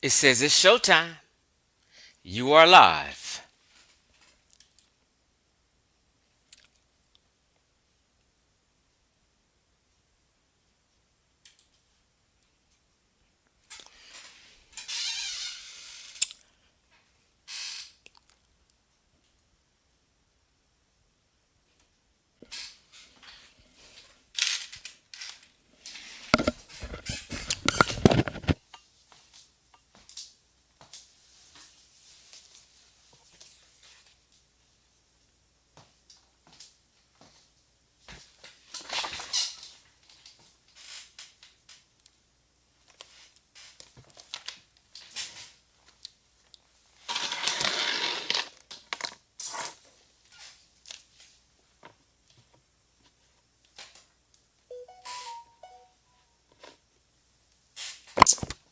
It says it's showtime. You are live.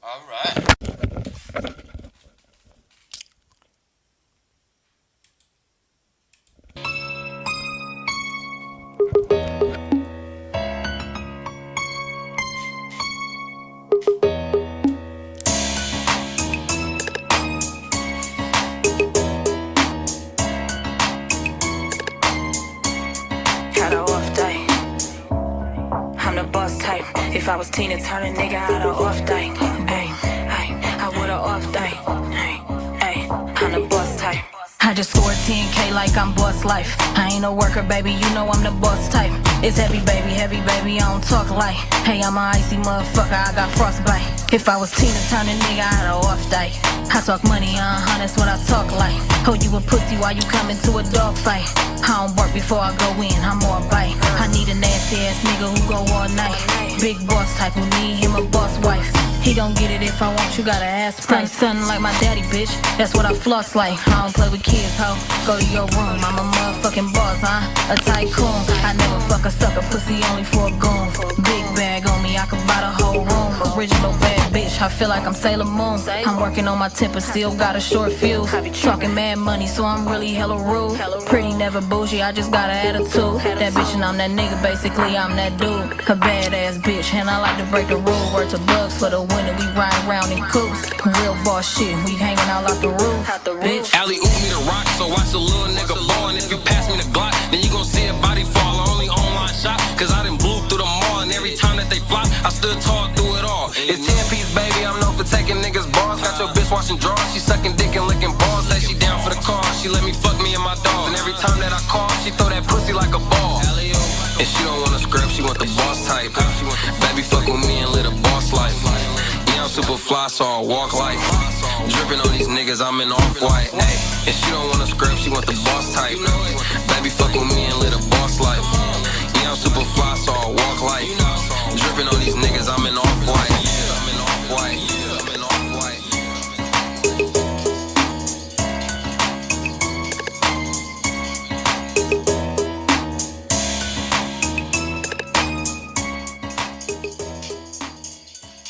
All right. Had a off day. I'm the boss type. If I was Tina Turner, nigga, I'd a off day. Ay, ay, I would a off day. Ay, ay, I'm the boss type. I just scored 10K like I'm boss life. I ain't no worker, baby, you know I'm the boss type. It's heavy, baby, I don't talk like. Hey, I'm a icy motherfucker, I got frostbite. If I was Tina Turner, nigga, I'd a off day. I talk money, that's what I talk like. Oh, you a pussy while you come into a dog fight. I don't work before I go in, I'm more bite. I need a nasty ass nigga who go all night. Big boss type who need him a boss wife. He gon' get it if I want, you gotta ask price. Stunning like my daddy, bitch, that's what I floss like. I don't play with kids, ho, go to your room. I'm a motherfucking boss, a tycoon. I never fuck a sucker, pussy only for a goon. Big bag on me, I could buy the whole room. Original bad bitch, I feel like I'm Sailor Moon. I'm working on my temper, still got a short fuse. Talking mad money, so I'm really hella rude. Pretty, never bougie, I just got an attitude. That bitch and I'm that nigga, basically I'm that dude. A badass bitch, and I like to break the rule. Word to bugs for the winter, we ride around in coops. Real boss shit, we hanging out like the roof, bitch. Alley oop me the rock, so watch the little nigga ball. And if you pass me the Glock, then you gon' see a body fall. I only online shop, cause I done blew through the mall. And every time that they flop, I stood tall through it all. It's 10-piece, baby, I'm known for taking niggas balls. Got your bitch washing drawers, she sucking dick and licking balls. Say she down for the car, she let me fuck me and my dog. And every time that I call, she throw that pussy like a ball. And she don't want a scrub, she want the boss type. Baby fuck with me and live a boss life. Yeah, I'm super fly, so I walk like dripping on these niggas, I'm in off-white. Ay. And she don't want a scrub, she want the boss type. Baby fuck with me and live a boss life. Yeah, I'm super fly, so I walk like dripping on these niggas, I'm in off-white. I'm in off-white. I'm in off-white.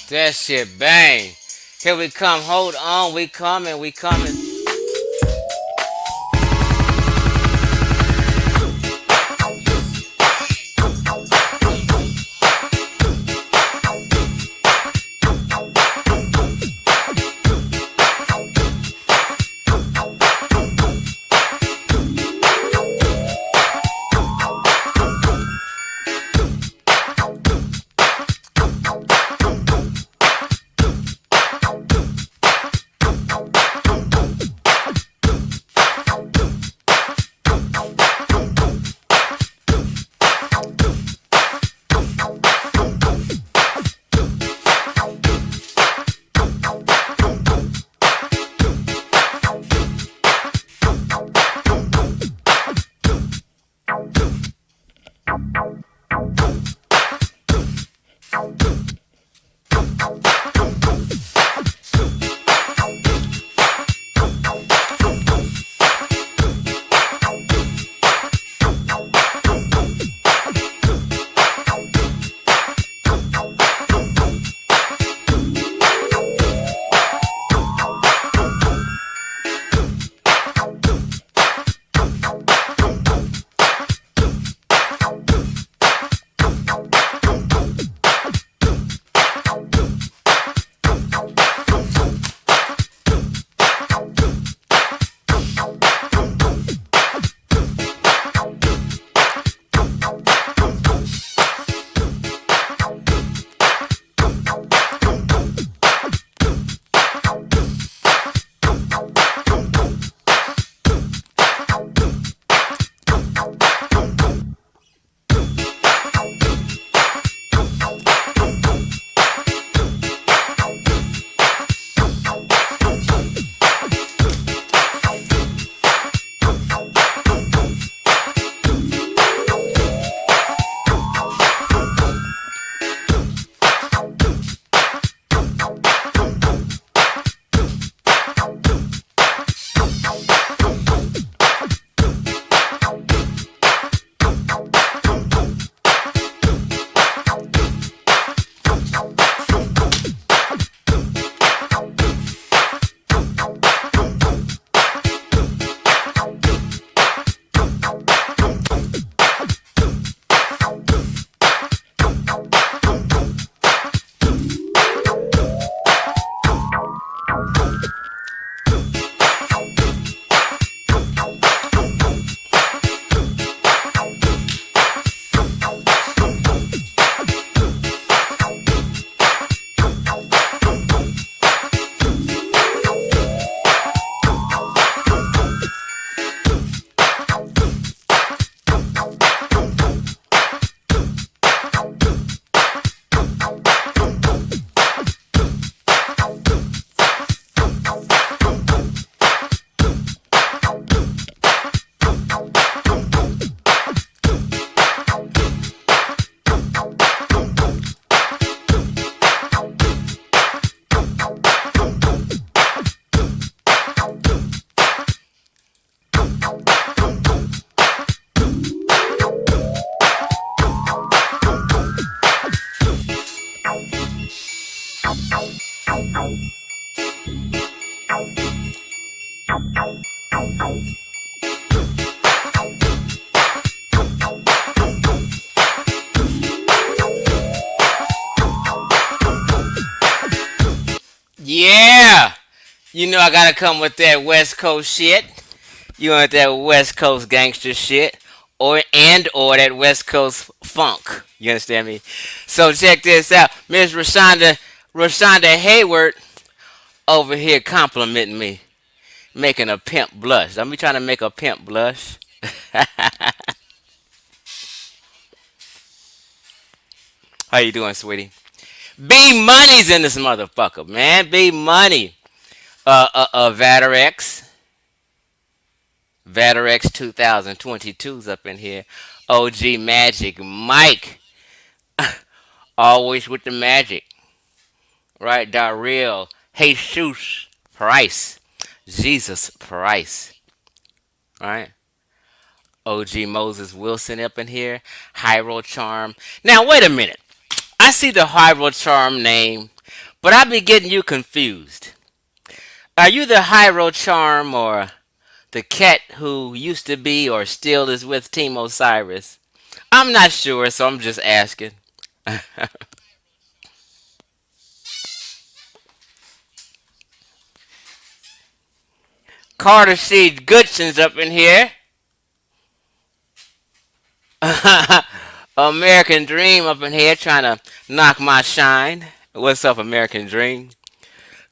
That shit bang. Here we come. Hold on. We coming. We coming. Yeah. You know I gotta come with that West Coast shit. You want that West Coast gangster shit, or that West Coast funk. You understand me? So check this out, Miss Rashonda Hayward over here complimenting me, making a pimp blush. I'm be trying to make a pimp blush. How you doing, sweetie? B Money's in this motherfucker, man. B Money. Vatorex. Vatorex 2022's up in here. OG Magic Mike. Always with the magic. Right? Darrell. Jesus Price. Jesus Price. Right? OG Moses Wilson up in here. Hyro Charm. Now, wait a minute. I see the Hyro Charm name, but I be getting you confused. Are you the Hyro Charm or the cat who used to be or still is with Team Osiris? I'm not sure, so I'm just asking. Carter C. Goodson's up in here. American Dream up in here trying to knock my shine. What's up, American Dream?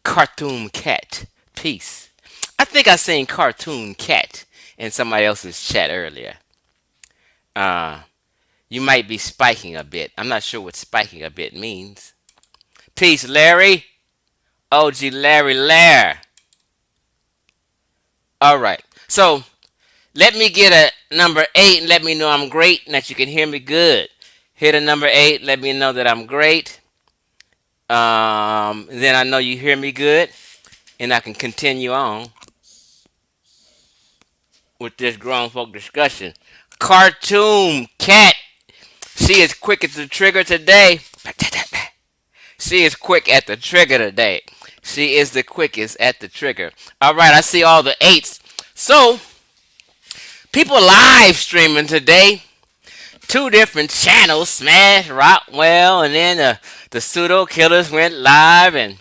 Cartoon Cat. Peace. I think I seen Cartoon Cat in somebody else's chat earlier. Uh, you might be spiking a bit. I'm not sure what spiking a bit means. Peace, Larry. OG Larry Lair. All right. So let me get a number 8 and let me know I'm great and that you can hear me good. Hit a number 8. Let me know that I'm great. Then I know you hear me good, and I can continue on with this grown folk discussion. Cartoon Cat. She is quick at the trigger today. She is quick at the trigger today. She is the quickest at the trigger. All right, I see all the 8s. So, people live streaming today. Two different channels, Smash, Rockwell, and then the Pseudo Killers went live, and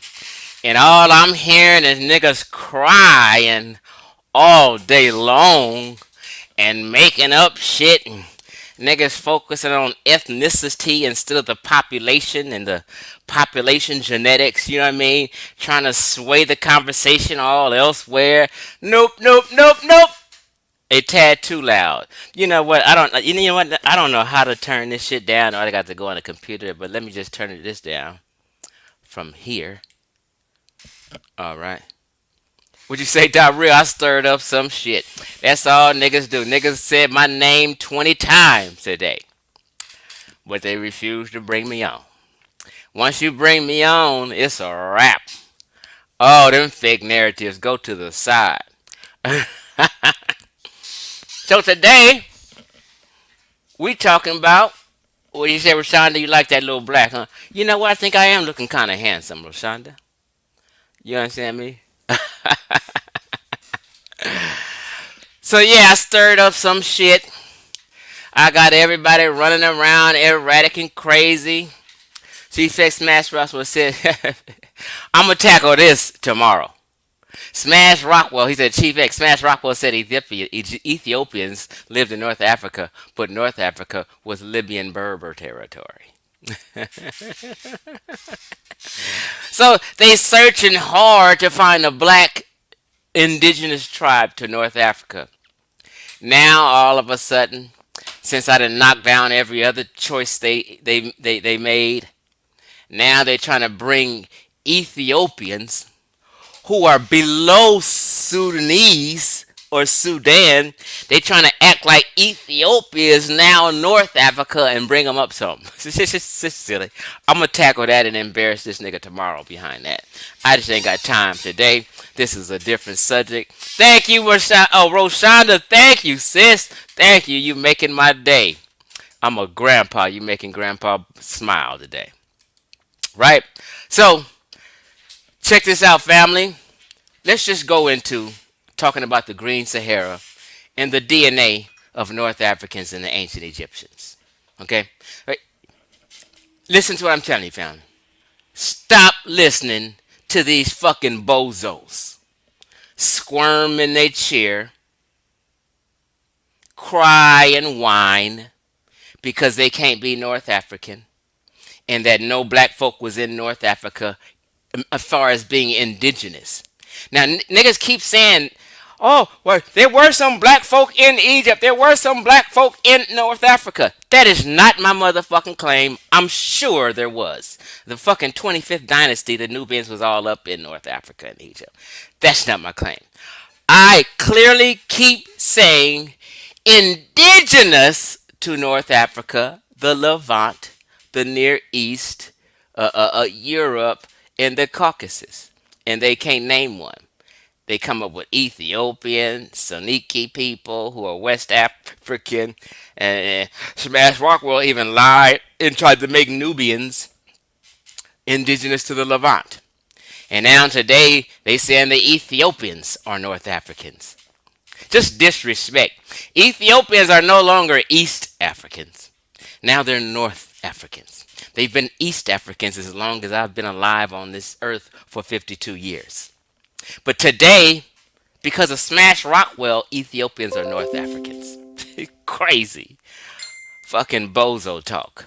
all I'm hearing is niggas crying all day long and making up shit. And niggas focusing on ethnicity instead of the population and the population genetics, you know what I mean? Trying to sway the conversation all elsewhere. Nope, nope, nope, nope. A tad too loud. You know what? I don't. You know what? I don't know how to turn this shit down. Or I got to go on the computer. But let me just turn this down from here. All right. Would you say, Real? I stirred up some shit. That's all niggas do. Niggas said my name 20 times today, but they refused to bring me on. Once you bring me on, it's a wrap. All them fake narratives go to the side. So today we talking about what you say, Rashonda. You like that little black, huh? You know what? I think I am looking kind of handsome, Rashonda. You understand me? So yeah, I stirred up some shit. I got everybody running around erratic and crazy. Chief X Smash Rockwell said, I'm gonna tackle this tomorrow. Smash Rockwell, he said, Chief X, Smash Rockwell said Ethiopians lived in North Africa, but North Africa was Libyan Berber territory. So they searching hard to find a black indigenous tribe to North Africa. Now all of a sudden, since I done knocked down every other choice they made, now they're trying to bring Ethiopians who are below Sudanese or Sudan. They trying to act like Ethiopia is now North Africa and bring them up some. It's silly. I'm gonna tackle that and embarrass this nigga tomorrow behind that. I just ain't got time today. This is a different subject. Thank you, Rashonda. Oh, Roshonda, thank you, sis. Thank you. You making my day. I'm a grandpa. You making grandpa smile today. Right? So, Check this out, family. Let's just go into talking about the Green Sahara and the DNA of North Africans and the ancient Egyptians. Okay? Right. Listen to what I'm telling you, family. Stop listening to these fucking bozos. Squirm in their chair, cry and whine because they can't be North African and that no black folk was in North Africa as far as being indigenous. Now, niggas keep saying, oh, well, there were some black folk in Egypt. There were some black folk in North Africa. That is not my motherfucking claim. I'm sure there was. The fucking 25th dynasty, the Nubians was all up in North Africa and Egypt. That's not my claim. I clearly keep saying indigenous to North Africa, the Levant, the Near East, Europe, and the Caucasus. And they can't name one. They come up with Ethiopian, Soniki people who are West African. And Smash Rockwell even lied and tried to make Nubians indigenous to the Levant. And now today they saying the Ethiopians are North Africans. Just disrespect. Ethiopians are no longer East Africans. Now they're North Africans. They've been East Africans as long as I've been alive on this earth for 52 years. But today, because of Smash Rockwell, Ethiopians are North Africans. Crazy. Fucking bozo talk.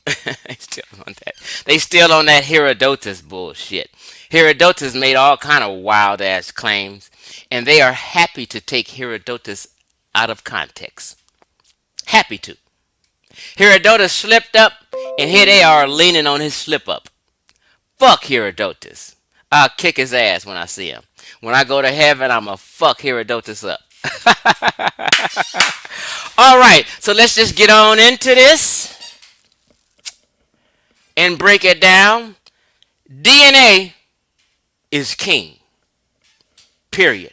They still on that. They still on that Herodotus bullshit. Herodotus made all kind of wild ass claims, and they are happy to take Herodotus out of context. Happy to. Herodotus slipped up, and here they are leaning on his slip up. Fuck Herodotus. I'll kick his ass when I see him. When I go to heaven, I'ma fuck Herodotus up. All right, so let's just get on into this and break it down. DNA is king. Period.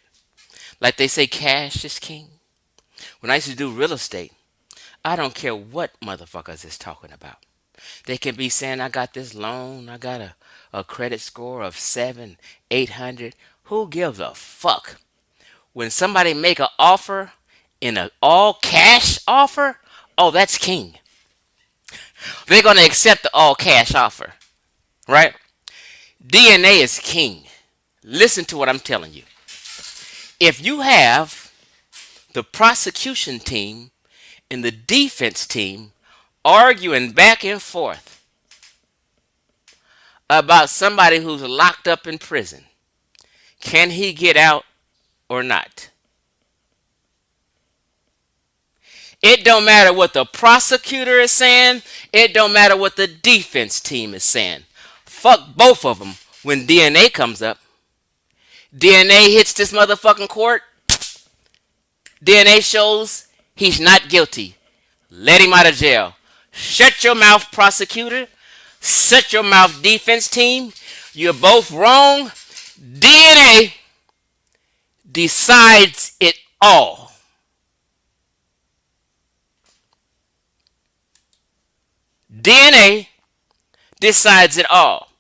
Like they say, cash is king. When I used to do real estate, I don't care what motherfuckers is talking about. They can be saying, I got this loan, I got a credit score of 800. Who gives a fuck? When somebody make an offer in an all cash offer, oh, that's king. They're going to accept the all cash offer, right? DNA is king. Listen to what I'm telling you. If you have the prosecution team and the defense team arguing back and forth about somebody who's locked up in prison, can he get out or not? It don't matter what the prosecutor is saying. It don't matter what the defense team is saying. Fuck both of them when DNA comes up. DNA hits this motherfucking court. DNA shows he's not guilty. Let him out of jail. Shut your mouth, prosecutor. Shut your mouth, defense team. You're both wrong. DNA decides it all. DNA decides it all.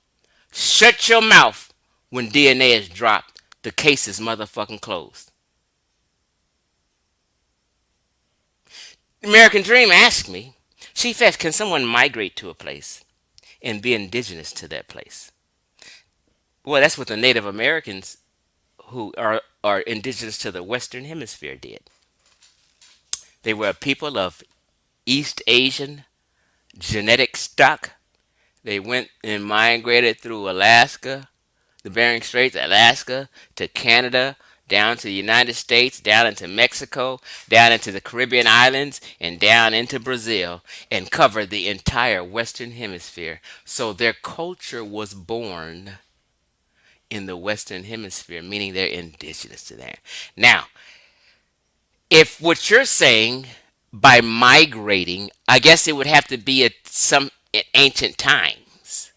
Shut your mouth when DNA is dropped. The case is motherfucking closed. American Dream asked me, Chief X, can someone migrate to a place and be indigenous to that place? Well, that's what the Native Americans who are indigenous to the Western Hemisphere did. They were a people of East Asian genetic stock. They went and migrated through Alaska, the Bering Straits, Alaska, to Canada, down to the United States, down into Mexico, down into the Caribbean islands, and down into Brazil, and covered the entire Western Hemisphere. So their culture was born in the Western Hemisphere, meaning they're indigenous to there. Now, if what you're saying by migrating, I guess it would have to be at some at ancient times.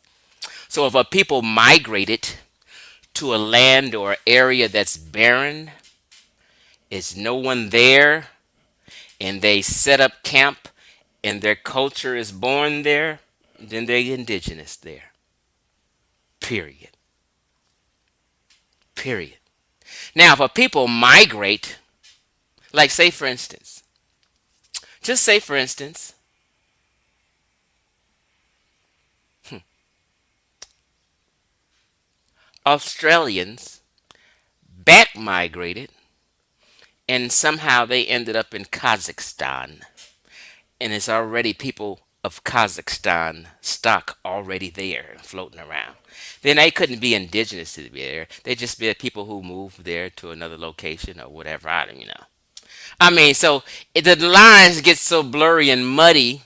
So if a people migrated to a land or area that's barren, is no one there, and they set up camp and their culture is born there, then they're indigenous there. Period. Period. Now, if people migrate, like say for instance, just say for instance, Australians back migrated and somehow they ended up in Kazakhstan. And it's already people of Kazakhstan stock already there floating around. Then they couldn't be indigenous to there. They just be people who moved there to another location or whatever. I don't know. I mean, so the lines get so blurry and muddy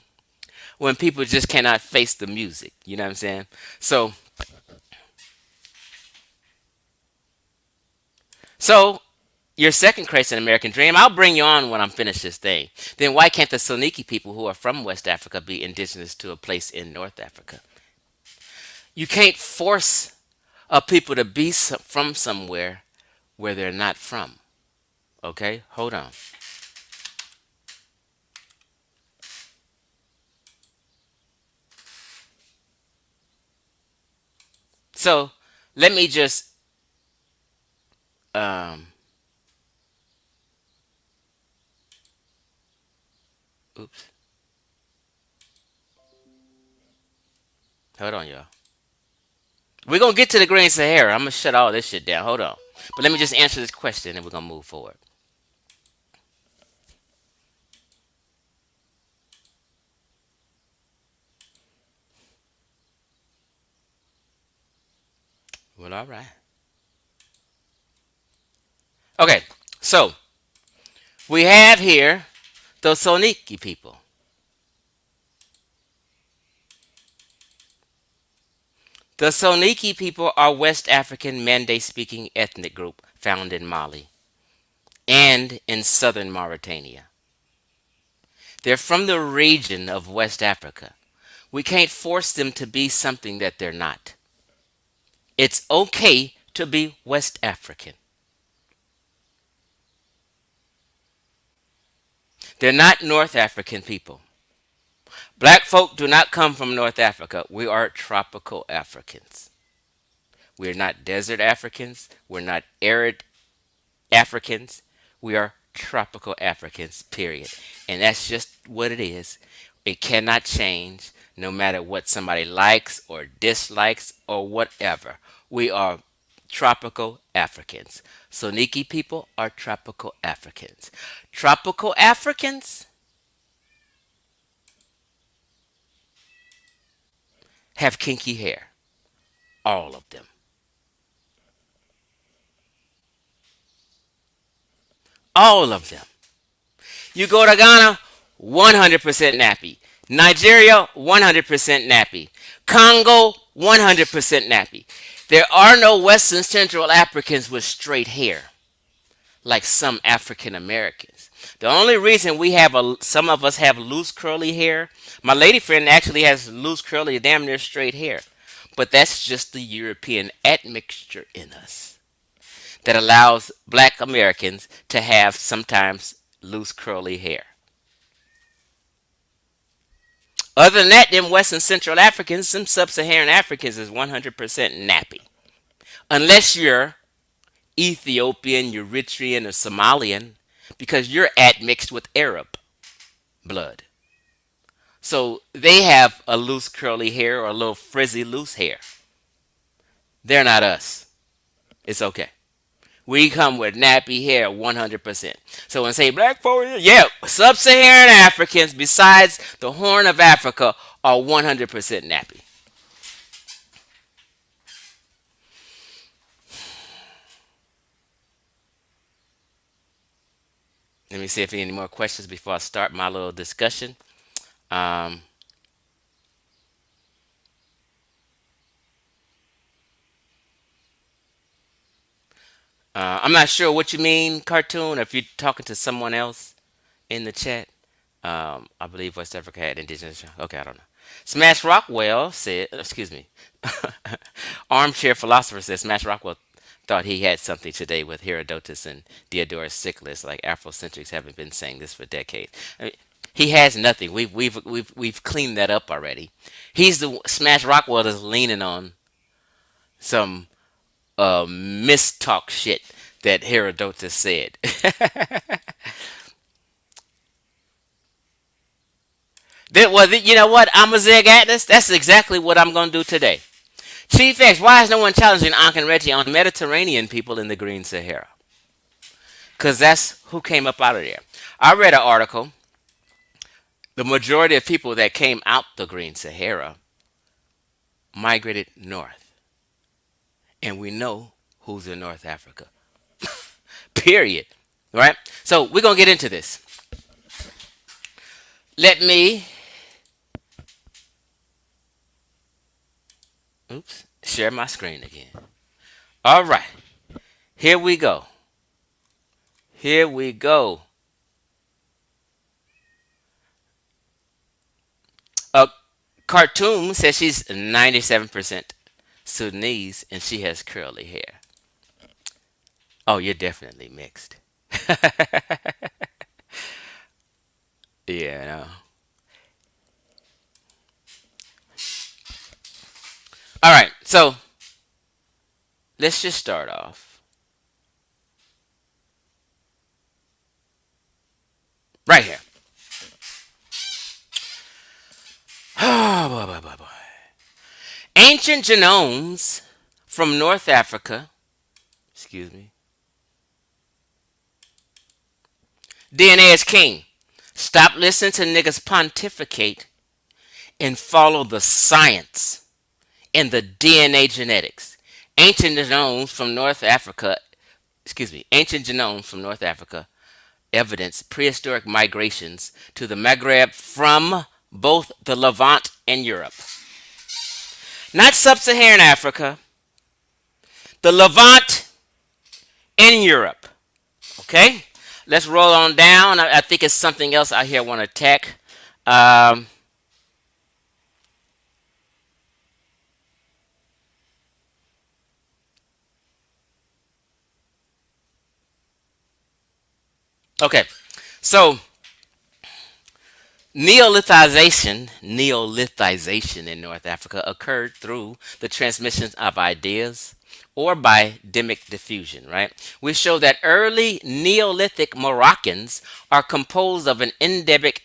when people just cannot face the music. You know what I'm saying? So, so your second crazy American dream, I'll bring you on when I'm finished this thing. Then why can't the Soniki people who are from West Africa be indigenous to a place in North Africa? You can't force a people to be from somewhere where they're not from. Okay, hold on. So let me just um, oops, hold on, y'all. We're gonna get to the Green Sahara. I'm gonna shut all this shit down. Hold on, but let me just answer this question, and we're gonna move forward. Well, all right. Okay, so we have here the Soniki people. The Soniki people are West African Mande speaking ethnic group found in Mali and in southern Mauritania. They're from the region of West Africa. We can't force them to be something that they're not. It's okay to be West African. They're not North African people. Black folk do not come from North Africa. We are tropical Africans. We're not desert Africans. We're not arid Africans. We are tropical Africans, period. And that's just what it is. It cannot change no matter what somebody likes or dislikes or whatever. We are tropical Africans. Soniki people are tropical Africans. Tropical Africans have kinky hair. All of them. All of them. You go to Ghana, 100% nappy. Nigeria, 100% nappy. Congo, 100% nappy. There are no Western Central Africans with straight hair like some African Americans. The only reason some of us have loose curly hair, my lady friend actually has loose curly, damn near straight hair. But that's just the European admixture in us that allows black Americans to have sometimes loose curly hair. Other than that, them West and Central Africans, some Sub-Saharan Africans is 100% nappy. Unless you're Ethiopian, Eritrean, or Somalian, because you're admixed with Arab blood. So they have a loose curly hair or a little frizzy loose hair. They're not us. It's okay. We come with nappy hair 100%. So when I say black folk, yeah, sub-Saharan Africans besides the Horn of Africa are 100% nappy. Let me see if any more questions before I start my little discussion. Um, I'm not sure what you mean, cartoon, or if you're talking to someone else in the chat. I believe West Africa had indigenous. Okay, I don't know. Smash Rockwell said, excuse me, armchair philosopher says Smash Rockwell thought he had something today with Herodotus and Diodorus Siculus, like Afrocentrics haven't been saying this for decades. I mean, he has nothing. We've cleaned that up already. He's the Smash Rockwell is leaning on some mistalk shit that Herodotus said. Well, you know what? I'm a Zeg Atlas. That's exactly what I'm going to do today. Chief X, why is no one challenging Ankh and Reggie on Mediterranean people in the Green Sahara? Because that's who came up out of there. I read an article. The majority of people that came out the Green Sahara migrated north. And we know who's in North Africa. Period. Right? So we're going to get into this. Let me, share my screen again. All right. Here we go. Here we go. Uh, Khartoum says she's 97% Sudanese and she has curly hair. Oh, you're definitely mixed. Yeah, no. All right, so let's just start off right here. Oh, boy, boy, boy, boy. Ancient genomes from North Africa, excuse me, DNA is king. Stop listening to niggas pontificate and follow the science and the DNA genetics. Ancient genomes from North Africa, ancient genomes from North Africa evidence prehistoric migrations to the Maghreb from both the Levant and Europe. Not sub-Saharan Africa, the Levant and Europe. Okay? Let's roll on down. I think it's something else out here I want to attack. Um, okay. So, Neolithization in North Africa occurred through the transmission of ideas or by demic diffusion, right? We show that early Neolithic Moroccans are composed of an endemic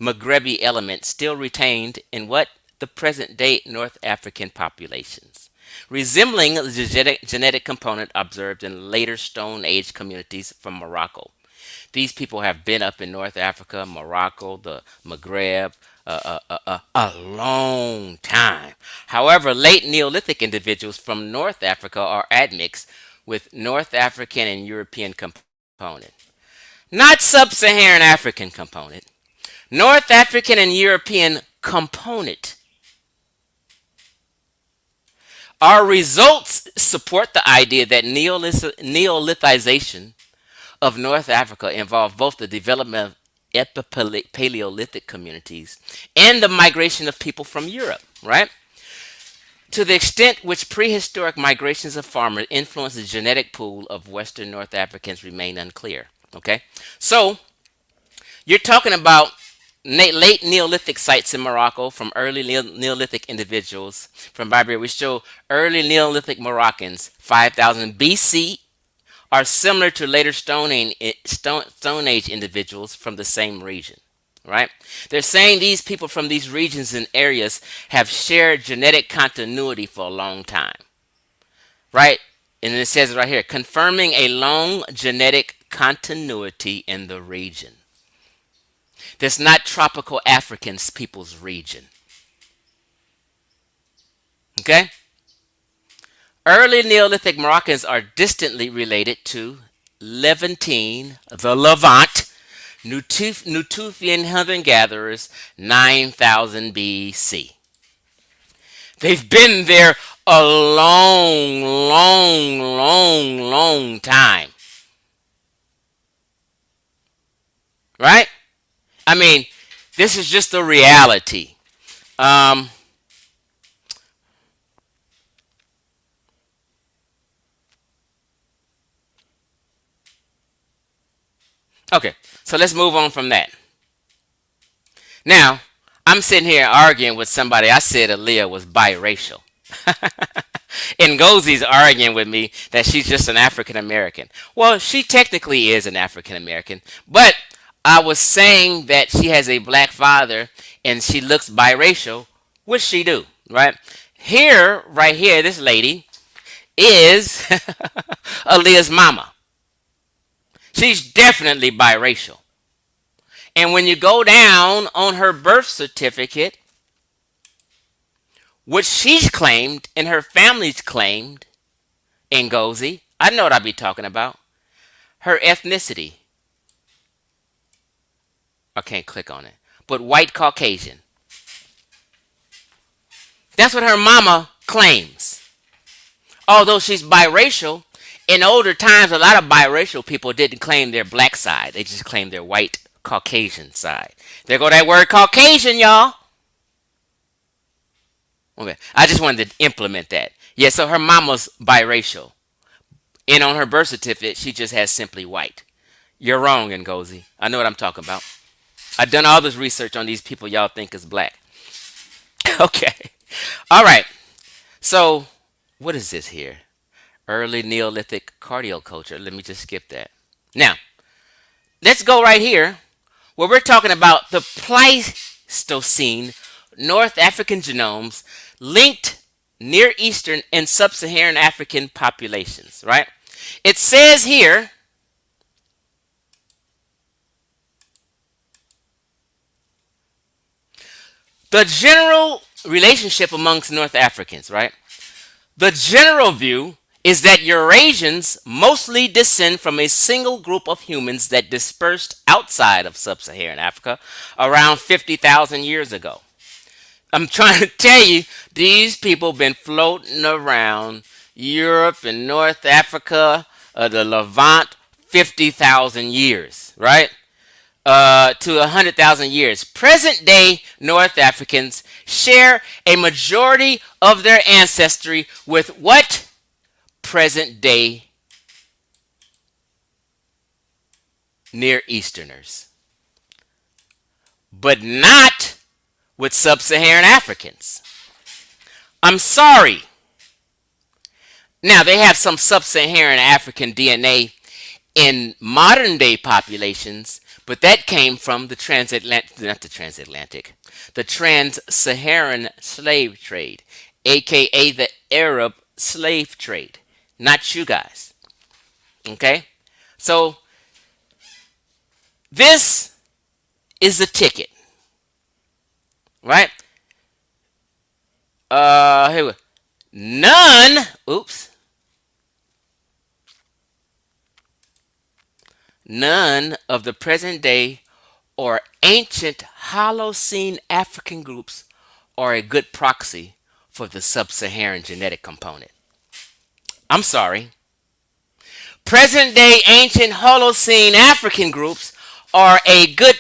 Maghrebi element still retained in what? The present day North African populations, resembling the genetic component observed in later Stone Age communities from Morocco. These people have been up in North Africa, Morocco, the Maghreb, a long time. However, late Neolithic individuals from North Africa are admixed with North African and European component, not sub-Saharan African component. North African and European component. Our results support the idea that Neolithization of North Africa involved both the development of Epipaleolithic communities and the migration of people from Europe, right? To the extent which prehistoric migrations of farmers influenced the genetic pool of Western North Africans remain unclear. Okay, so you're talking about late Neolithic sites in Morocco from early Neolithic individuals from Barbaria. We show early Neolithic Moroccans, 5000 BC, are similar to later Stone Age individuals from the same region, right? They're saying these people from these regions and areas have shared genetic continuity for a long time, right? And it says right here, confirming a long genetic continuity in the region. That's not tropical African people's region. Okay? Early Neolithic Moroccans are distantly related to Levantine, the Levant, Natufian hunter-gatherers, 9000 BC. They've been there a long time. Right? I mean, this is just a reality. Um, okay, so let's move on from that. Now, I'm sitting here arguing with somebody. I said Aaliyah was biracial. Ngozie's arguing with me that she's just an African American. Well, she technically is an African American, but I was saying that she has a black father and she looks biracial, which she do, right? Here, right here, this lady is Aaliyah's mama. She's definitely biracial. And when you go down on her birth certificate, which she's claimed and her family's claimed, Ngozi, I know what I be talking about. Her ethnicity. I can't click on it. But white Caucasian. That's what her mama claims. Although she's biracial, in older times, a lot of biracial people didn't claim their black side. They just claimed their white Caucasian side. There go that word Caucasian, y'all. Okay, I just wanted to implement that. Yeah, so her mama's biracial. And on her birth certificate, she just has simply white. You're wrong, Ngozi. I know what I'm talking about. I've done all this research on these people y'all think is black. Okay. All right. So, what is this here? Early Neolithic cardio culture. Let me just skip that. Now, let's go right here where we're talking about the Pleistocene North African genomes linked Near Eastern and Sub-Saharan African populations, right? It says here the general relationship amongst North Africans, right? The general view is that Eurasians mostly descend from a single group of humans that dispersed outside of sub-Saharan Africa around 50,000 years ago. I'm trying to tell you, these people been floating around Europe and North Africa, the Levant, 50,000 years, right? To 100,000 years. Present day North Africans share a majority of their ancestry with what? Present day Near Easterners. But not with Sub-Saharan Africans. I'm sorry. Now, they have some Sub-Saharan African DNA in modern day populations, but that came from the the trans-Saharan slave trade, aka the Arab slave trade, not you guys. Okay? So, this is the ticket, right? Here we go. None of the present day or ancient Holocene African groups are a good proxy for the sub-Saharan genetic component. I'm sorry. Present day ancient Holocene African groups are a good.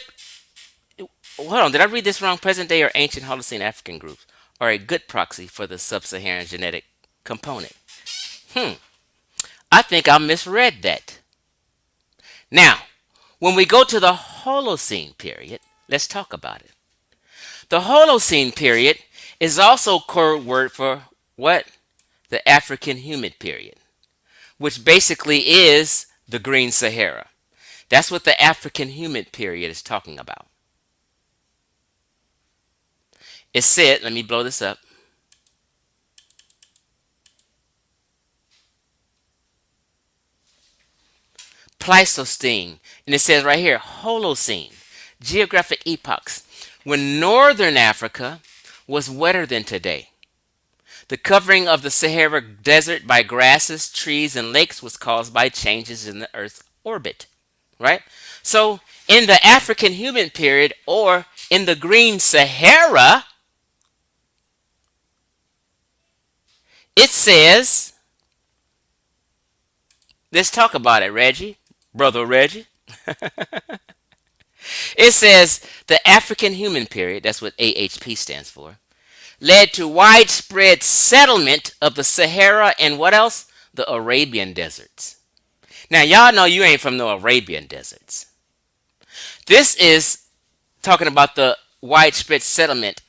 Hold on, did I read this wrong? Present day or ancient Holocene African groups are a good proxy for the sub-Saharan genetic component. I think I misread that. Now, when we go to the Holocene period, let's talk about it. The Holocene period is also code word for what? The African humid period, which basically is the Green Sahara. That's what the African humid period is talking about. It said, let me blow this up. Pleistocene, and it says right here, Holocene, geographic epochs, when northern Africa was wetter than today. The covering of the Sahara Desert by grasses, trees, and lakes was caused by changes in the Earth's orbit, right? So, in the African humid period, or in the Green Sahara, it says, let's talk about it, Reggie. Brother Reggie. It says the African Human Period, that's what AHP stands for, led to widespread settlement of the Sahara and what else? The Arabian deserts. Now, y'all know you ain't from no Arabian deserts. This is talking about the widespread settlement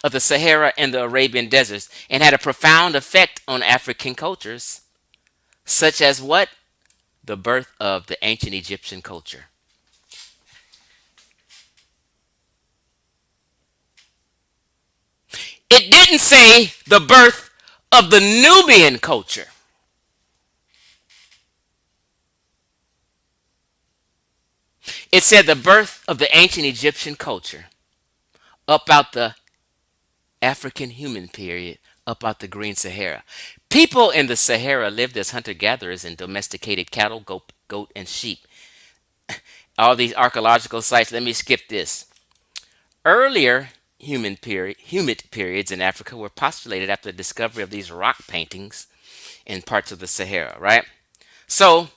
of the Sahara and the Arabian deserts and had a profound effect on African cultures, such as what? The birth of the ancient Egyptian culture. It didn't say the birth of the Nubian culture. It said the birth of the ancient Egyptian culture up out the African human period, up out the Green Sahara. People in the Sahara lived as hunter gatherers and domesticated cattle, goat, and sheep. All these archaeological sites, let me skip this. Earlier humid periods in Africa were postulated after the discovery of these rock paintings in parts of the Sahara, right? So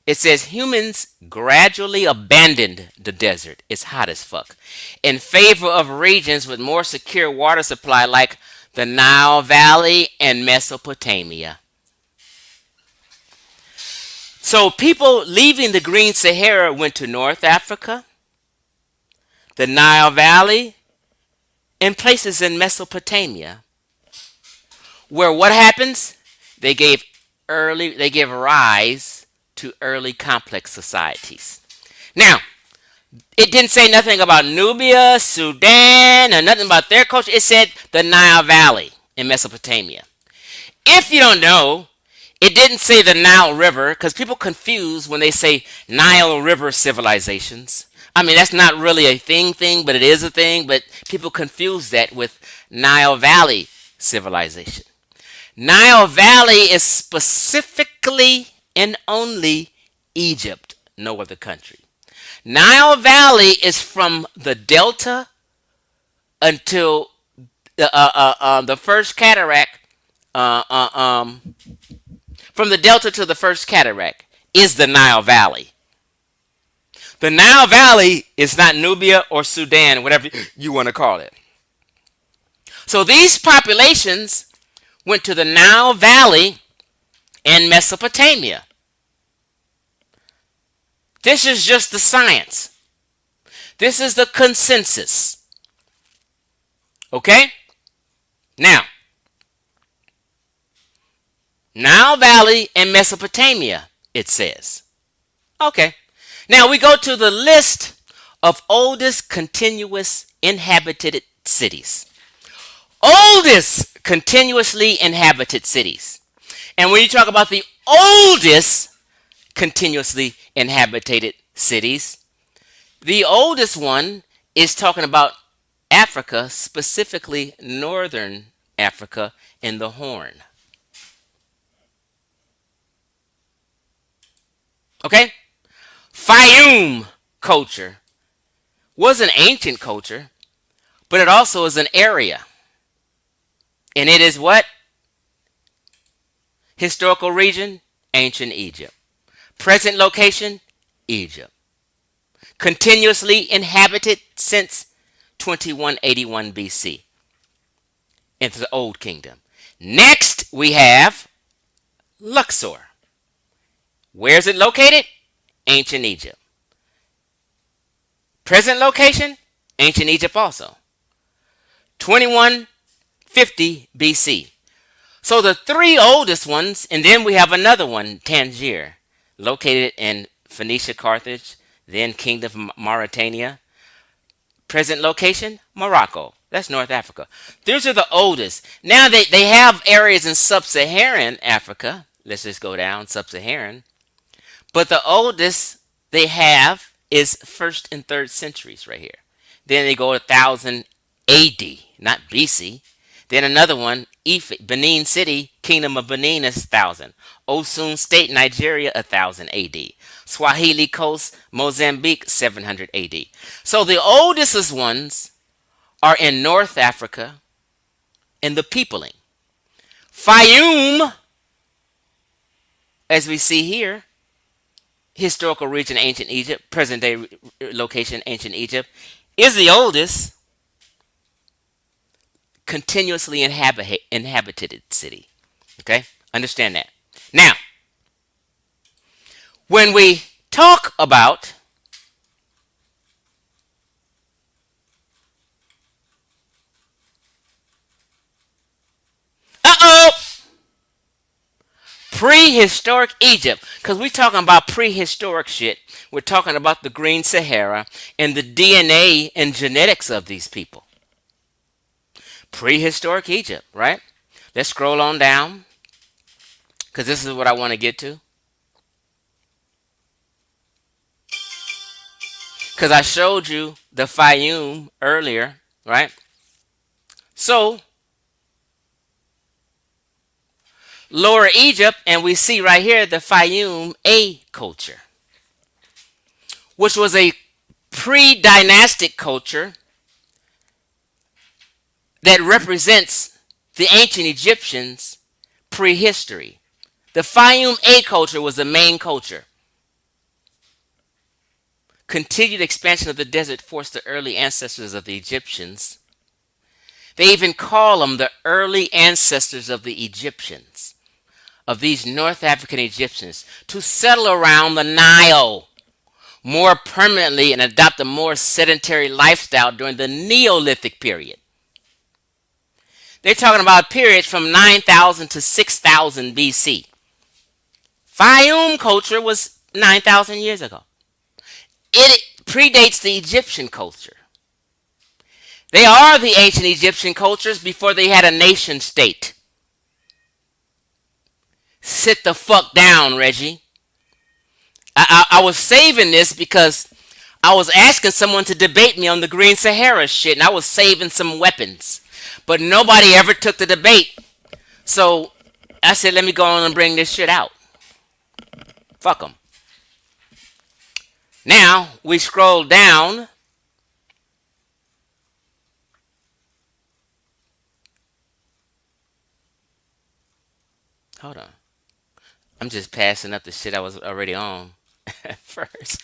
it says humans gradually abandoned the desert. It's hot as fuck. In favor of regions with more secure water supply like the Nile Valley and Mesopotamia. So people leaving the Green Sahara went to North Africa, the Nile Valley, and places in Mesopotamia, where what happens? They gave rise to early complex societies. Now, it didn't say nothing about Nubia, Sudan, or nothing about their culture. It said the Nile Valley in Mesopotamia. If you don't know, it didn't say the Nile River because people confuse when they say Nile River civilizations. I mean, that's not really a thing, but it is a thing. But people confuse that with Nile Valley civilization. Nile Valley is specifically and only Egypt, no other country. Nile Valley is from the Delta until the first cataract. From the Delta to the first cataract is the Nile Valley. The Nile Valley is not Nubia or Sudan, whatever you want to call it. So these populations went to the Nile Valley in Mesopotamia. This is just the science. This is the consensus. Okay? Now, Nile Valley and Mesopotamia, it says. Okay. Now we go to the list of oldest continuous inhabited cities. Oldest continuously inhabited cities. And when you talk about the oldest continuously inhabited cities, the oldest one is talking about Africa, specifically northern Africa in the Horn. Okay? Fayum culture was an ancient culture, but it also is an area. And it is what? Historical region, ancient Egypt. Present location, Egypt. Continuously inhabited since 2181 BC into the Old Kingdom. Next, we have Luxor. Where is it located? Ancient Egypt. Present location? Ancient Egypt also. 2150 BC. So the three oldest ones, and then we have another one, Tangier, located in Phoenicia, Carthage, then Kingdom of Mauritania. Present location? Morocco. That's North Africa. These are the oldest. Now they have areas in sub-Saharan Africa. Let's just go down, sub-Saharan. But the oldest they have is 1st and 3rd centuries right here. Then they go 1000 AD, not BC. Then another one, Ife, Benin City, Kingdom of Benin is 1000. Osun State, Nigeria, 1000 AD. Swahili Coast, Mozambique, 700 AD. So the oldest ones are in North Africa and the peopling. Fayum, as we see here, historical region, ancient Egypt, present day location, ancient Egypt, is the oldest continuously inhabited city. Okay? Understand that. Now, when we talk about oh, prehistoric Egypt. Because we're talking about prehistoric shit. We're talking about the Green Sahara and the DNA and genetics of these people. Prehistoric Egypt, right? Let's scroll on down because this is what I want to get to. Because I showed you the Fayum earlier, right? So, Lower Egypt, and we see right here the Fayum A culture, which was a pre dynastic culture that represents the ancient Egyptians prehistory. The Fayum A culture was the main culture. Continued expansion of the desert forced the early ancestors of the Egyptians. They even call them the early ancestors of the Egyptians, of these North African Egyptians, to settle around the Nile more permanently and adopt a more sedentary lifestyle during the Neolithic period. They're talking about periods from 9,000 to 6,000 BC. Fayum culture was 9,000 years ago. It predates the Egyptian culture. They are the ancient Egyptian cultures before they had a nation state. Sit the fuck down, Reggie. I was saving this because I was asking someone to debate me on the Green Sahara shit, and I was saving some weapons. But nobody ever took the debate. So I said, let me go on and bring this shit out. Fuck them. Now we scroll down. Hold on. I'm just passing up the shit I was already on first.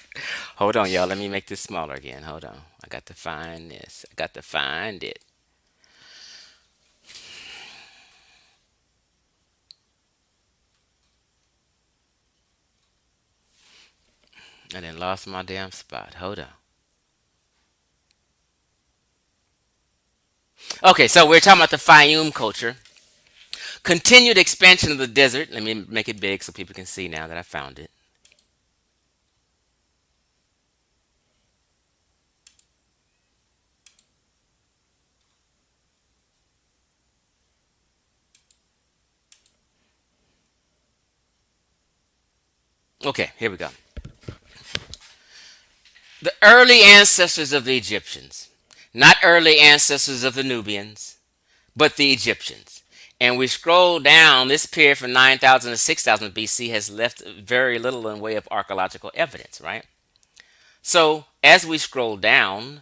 Hold on, y'all. Let me make this smaller again. Hold on. I got to find this. I got to find it. I then lost my damn spot. Hold on. Okay, so we're talking about the Fayum culture. Continued expansion of the desert. Let me make it big so people can see now that I found it. Okay, here we go. The early ancestors of the Egyptians, not early ancestors of the Nubians, but the Egyptians. And we scroll down, this period from 9,000 to 6,000 BC has left very little in way of archaeological evidence, right? So as we scroll down,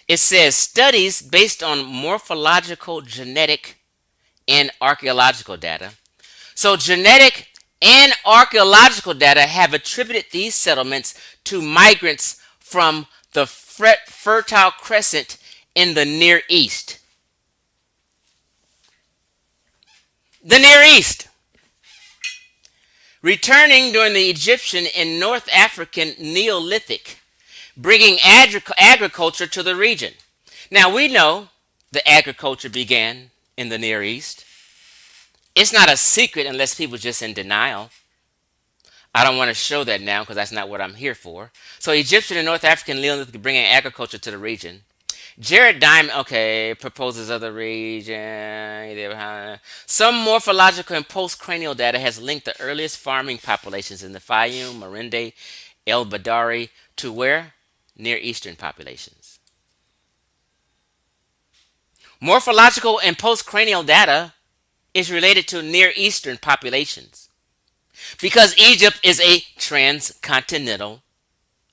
it says studies based on morphological, genetic, and archaeological data. So genetic and archaeological data have attributed these settlements to migrants from the Fertile Crescent in the Near East. The Near East. Returning during the Egyptian and North African Neolithic, bringing agriculture to the region. Now we know the agriculture began in the Near East. It's not a secret unless people just in denial. I don't want to show that now because that's not what I'm here for. So Egyptian and North African Neolithic bringing agriculture to the region. Jared Diamond, okay, proposes other region. Some morphological and postcranial data has linked the earliest farming populations in the Fayum, Marinde, El Badari to where? Near Eastern populations. Morphological and postcranial data is related to Near Eastern populations because Egypt is a transcontinental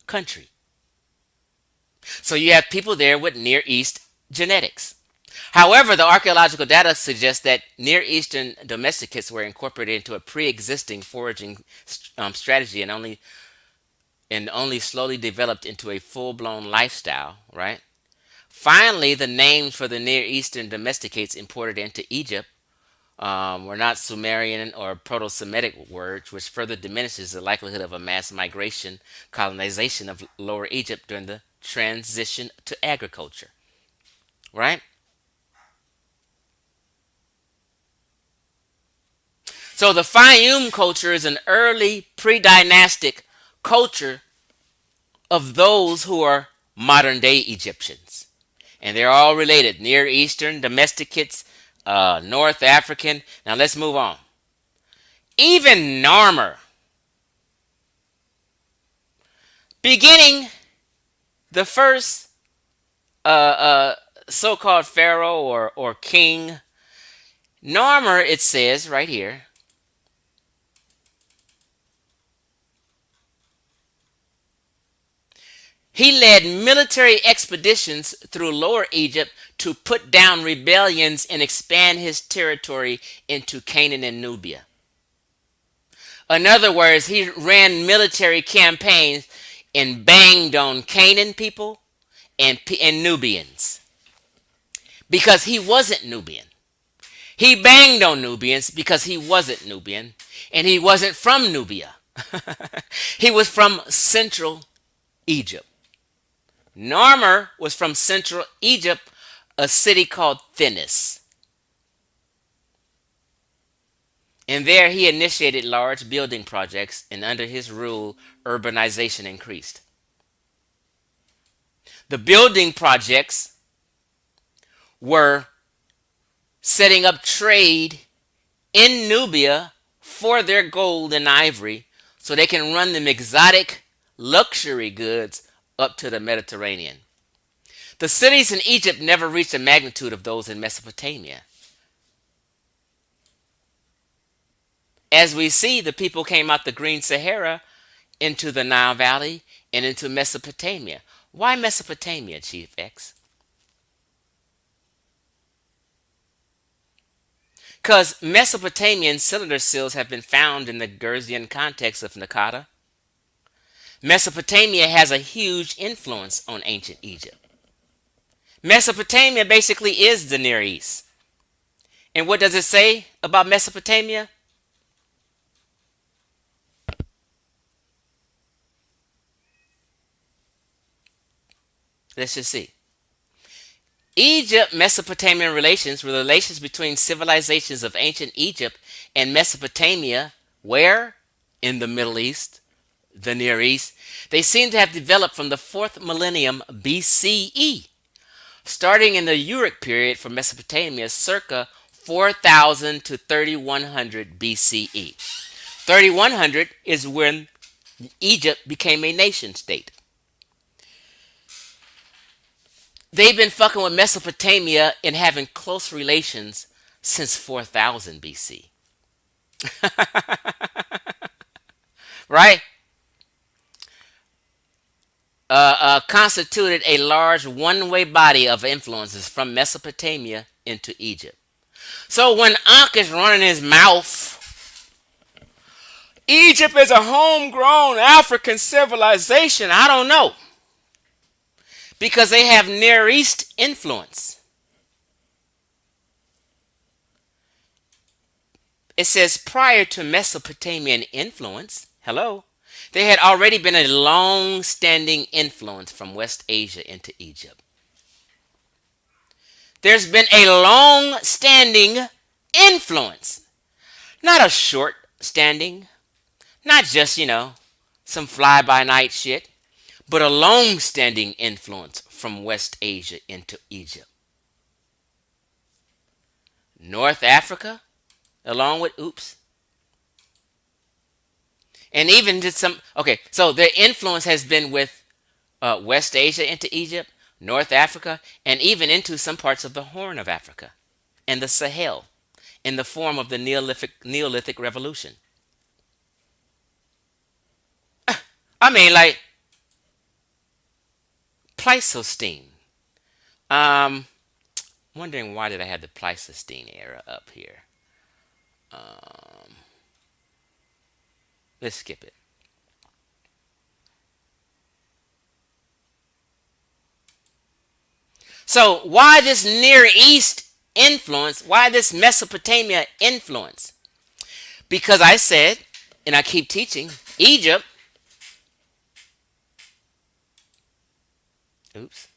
country. So you have people there with Near East genetics. However, the archaeological data suggests that Near Eastern domesticates were incorporated into a pre-existing foraging strategy and only slowly developed into a full-blown lifestyle, right? Finally, the names for the Near Eastern domesticates imported into Egypt were not Sumerian or Proto-Semitic words, which further diminishes the likelihood of a mass migration colonization of Lower Egypt during the transition to agriculture, right? So the Fayum culture is an early pre-dynastic culture of those who are modern day Egyptians. And they're all related: Near Eastern, domesticates, North African. Now let's move on. Even Narmer, beginning the first so called pharaoh or king, Narmer, it says right here, he led military expeditions through Lower Egypt to put down rebellions and expand his territory into Canaan and Nubia. In other words, he ran military campaigns and banged on Canaan people and Nubians because he wasn't Nubian. He banged on Nubians because he wasn't Nubian and he wasn't from Nubia. He was from Central Egypt. Narmer was from Central Egypt, a city called Thinis. And there he initiated large building projects, and under his rule, urbanization increased. The building projects were setting up trade in Nubia for their gold and ivory so they can run them exotic luxury goods up to the Mediterranean. The cities in Egypt never reached the magnitude of those in Mesopotamia. As we see, the people came out the Green Sahara into the Nile Valley and into Mesopotamia. Why Mesopotamia, Chief X? Because Mesopotamian cylinder seals have been found in the Gurzian context of Nakata. Mesopotamia has a huge influence on ancient Egypt. Mesopotamia basically is the Near East. And what does it say about Mesopotamia? Let's just see. Egypt Mesopotamian relations were relations between civilizations of ancient Egypt and Mesopotamia, where? In the Middle East, the Near East. They seem to have developed from the 4th millennium BCE, starting in the Uruk period for Mesopotamia circa 4000 to 3100 BCE. 3100 is when Egypt became a nation state. They've been fucking with Mesopotamia and having close relations since 4000 BC. Right? Constituted a large one-way body of influences from Mesopotamia into Egypt. So when Ankh is running his mouth, Egypt is a homegrown African civilization, I don't know. Because they have Near East influence. It says prior to Mesopotamian influence, hello, there had already been a long-standing influence from West Asia into Egypt. There's been a long-standing influence. Not a short-standing, not just, some fly-by-night shit, but a long-standing influence from West Asia into Egypt. North Africa, along with, and even did some, okay, so their influence has been with West Asia into Egypt, North Africa, and even into some parts of the Horn of Africa and the Sahel in the form of the Neolithic Revolution. I mean, like, Pleistocene. Wondering why did I have the Pleistocene era up here? Let's skip it. So why this Near East influence? Why this Mesopotamia influence? Because I said, and I keep teaching, Egypt Oops.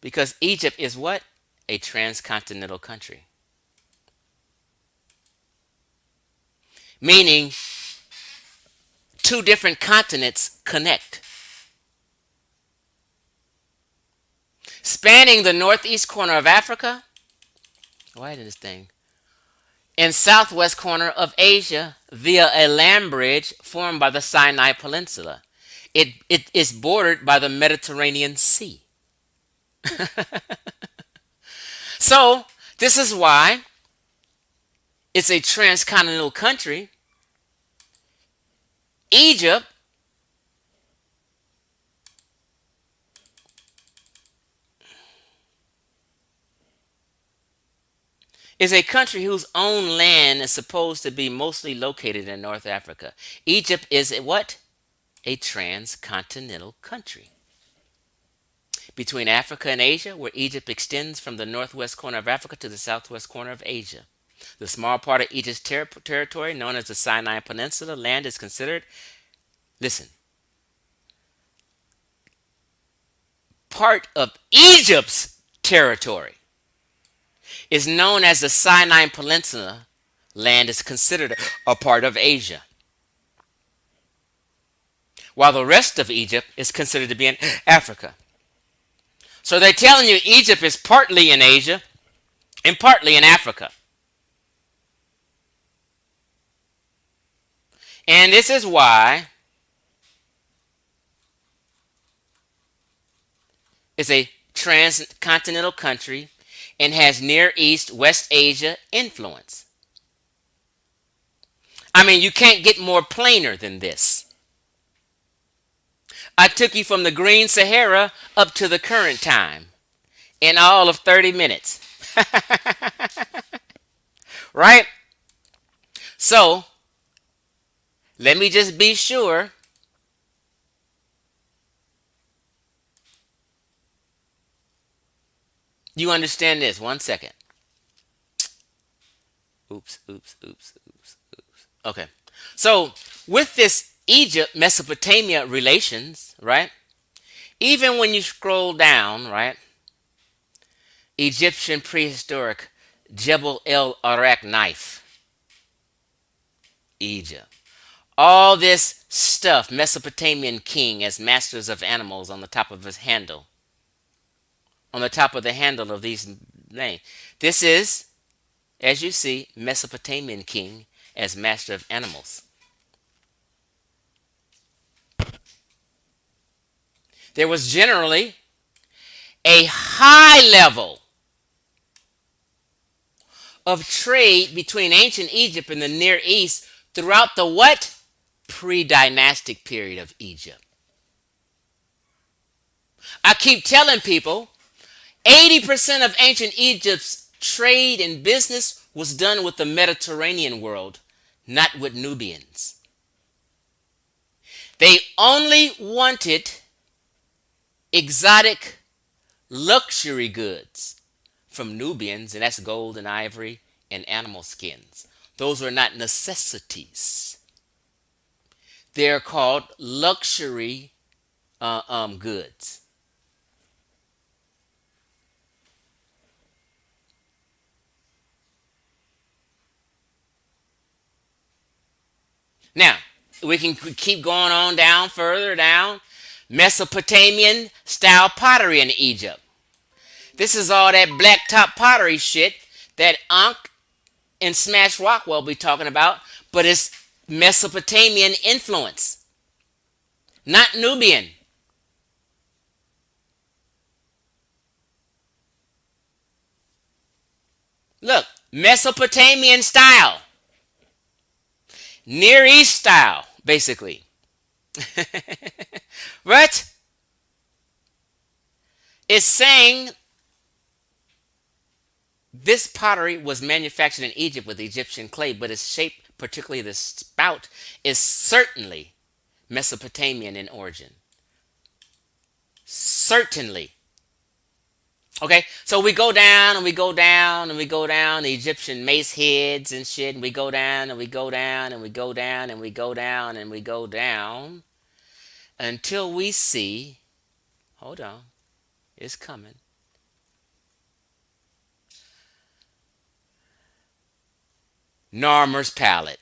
Because Egypt is what? A transcontinental country. Meaning two different continents connect. Spanning the northeast corner of Africa, why did this thing? And southwest corner of Asia via a land bridge formed by the Sinai Peninsula. It is bordered by the Mediterranean Sea. So, this is why it's a transcontinental country. Egypt is a country whose own land is supposed to be mostly located in North Africa. Egypt is a what? A transcontinental country. Between Africa and Asia, where Egypt extends from the northwest corner of Africa to the southwest corner of Asia. The small part of Egypt's territory, known as the Sinai Peninsula, land is considered, listen, part of Egypt's territory is known as the Sinai Peninsula. Land is considered a part of Asia, while the rest of Egypt is considered to be in Africa. So they're telling you Egypt is partly in Asia and partly in Africa. And this is why it's a transcontinental country and has Near East, West Asia influence. I mean, you can't get more plainer than this. I took you from the green Sahara up to the current time in all of 30 minutes. Right? So, let me just be sure. You understand this. 1 second. Oops. Okay. So, with this Egypt Mesopotamia relations, right? Even when you scroll down, right? Egyptian prehistoric Jebel El Arak knife, Egypt. All this stuff, Mesopotamian king as masters of animals on the top of his handle. On the top of the handle of these names. This is, as you see, Mesopotamian king as master of animals. There was generally a high level of trade between ancient Egypt and the Near East throughout the what? Pre-dynastic period of Egypt. I keep telling people 80% of ancient Egypt's trade and business was done with the Mediterranean world, not with Nubians. They only wanted exotic luxury goods from Nubians, and that's gold and ivory and animal skins. Those are not necessities. They're called luxury goods. Now, we can keep going on down, further down. Mesopotamian style pottery in Egypt. This is all that black top pottery shit that Ankh and Smash Rockwell be talking about, but it's Mesopotamian influence, not Nubian. Look, Mesopotamian style, Near East style, basically. Right? It's saying this pottery was manufactured in Egypt with Egyptian clay, but its shape, particularly the spout, is certainly Mesopotamian in origin. Certainly. Okay, so we go down and we go down and we go down the Egyptian mace heads and shit, and we go down and we go down and we go down and we go down and we go down. until we see, hold on, it's coming. Narmer's palette.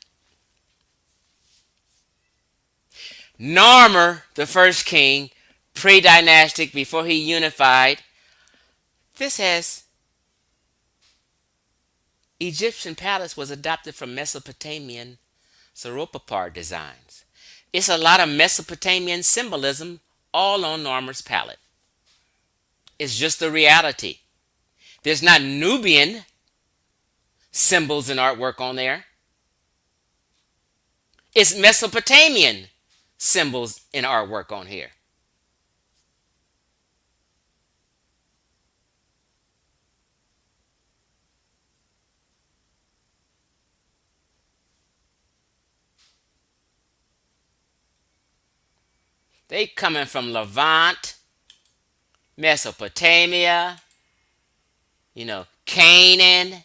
Narmer, the first king, pre-dynastic, before he unified, this has Egyptian palace was adopted from Mesopotamian Sauropopar designs. It's a lot of Mesopotamian symbolism all on Narmer's palette. It's just the reality. There's not Nubian symbols and artwork on there. It's Mesopotamian symbols and artwork on here. They coming from Levant, Mesopotamia, Canaan.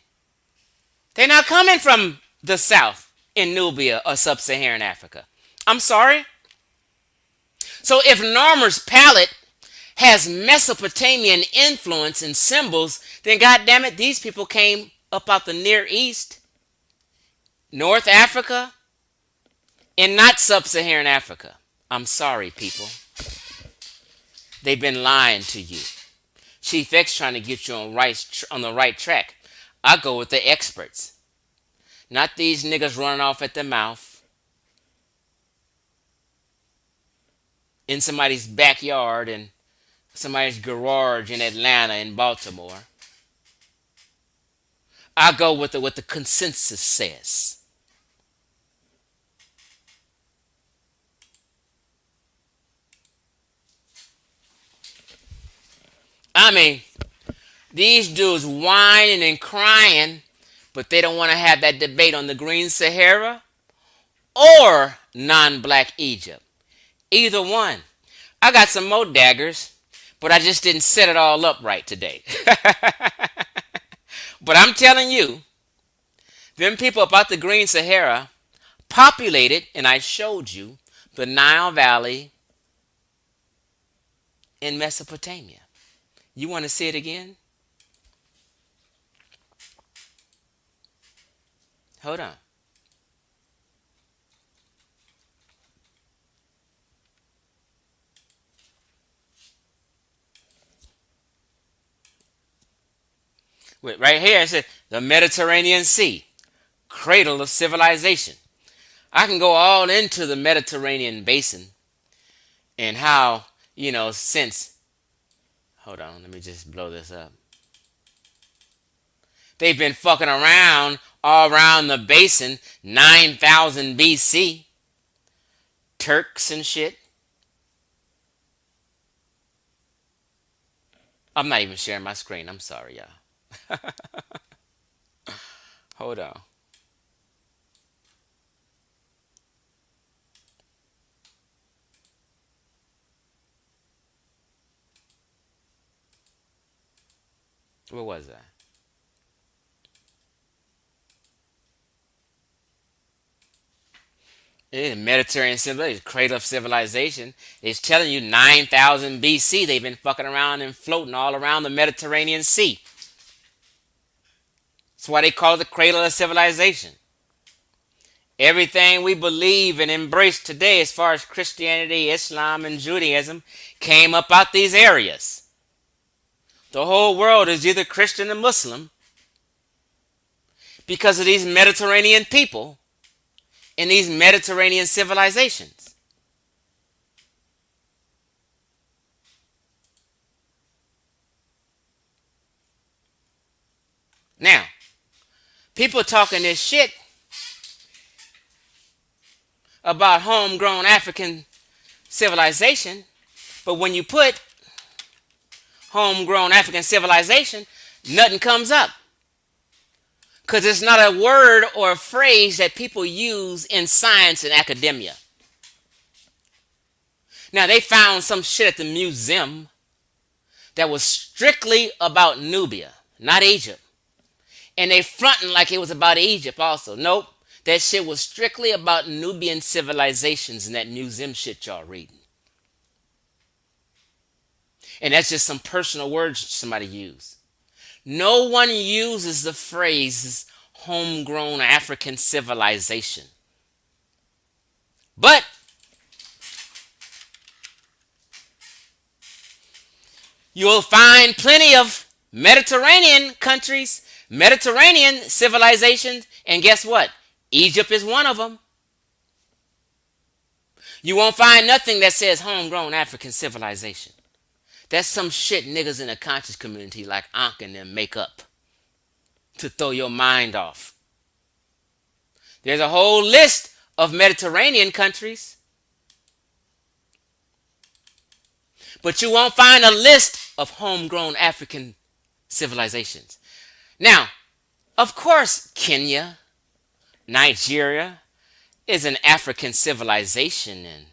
They're not coming from the south in Nubia or sub-Saharan Africa. I'm sorry. So if Narmer's palette has Mesopotamian influence and symbols, then God damn it, these people came up out the Near East, North Africa, and not sub-Saharan Africa. I'm sorry, people. They've been lying to you. Chief X trying to get you on the right track. I go with the experts, not these niggas running off at the mouth in somebody's backyard and somebody's garage in Atlanta and Baltimore. I go with what the consensus says. I mean, these dudes whining and crying, but they don't want to have that debate on the Green Sahara or non-black Egypt. Either one. I got some more daggers, but I just didn't set it all up right today. But I'm telling you, them people about the Green Sahara populated, and I showed you, the Nile Valley in Mesopotamia. You want to see it again? Hold on. Wait, right here it says the Mediterranean Sea, cradle of civilization. I can go all into the Mediterranean basin and how, since, hold on, let me just blow this up. They've been fucking around all around the basin 9,000 BC. Turks and shit. I'm not even sharing my screen. I'm sorry, y'all. Hold on. Where was I? In Mediterranean civilization, cradle of civilization. It's telling you 9,000 BC. They've been fucking around and floating all around the Mediterranean Sea. That's why they call it the cradle of civilization. Everything we believe and embrace today as far as Christianity, Islam, and Judaism came up out these areas. The whole world is either Christian or Muslim because of these Mediterranean people and these Mediterranean civilizations. Now, people talking this shit about homegrown African civilization, but when you put homegrown African civilization, nothing comes up. Because it's not a word or a phrase that people use in science and academia. Now, they found some shit at the museum that was strictly about Nubia, not Egypt. And they fronting like it was about Egypt also. Nope. That shit was strictly about Nubian civilizations and that museum shit y'all reading. And that's just some personal words somebody used. No one uses the phrase homegrown African civilization. But you'll find plenty of Mediterranean countries, Mediterranean civilizations, and guess what? Egypt is one of them. You won't find nothing that says homegrown African civilization. That's some shit niggas in the conscious community like Ankh and them make up to throw your mind off. There's a whole list of Mediterranean countries, but you won't find a list of homegrown African civilizations. Now, of course, Kenya, Nigeria is an African civilization, and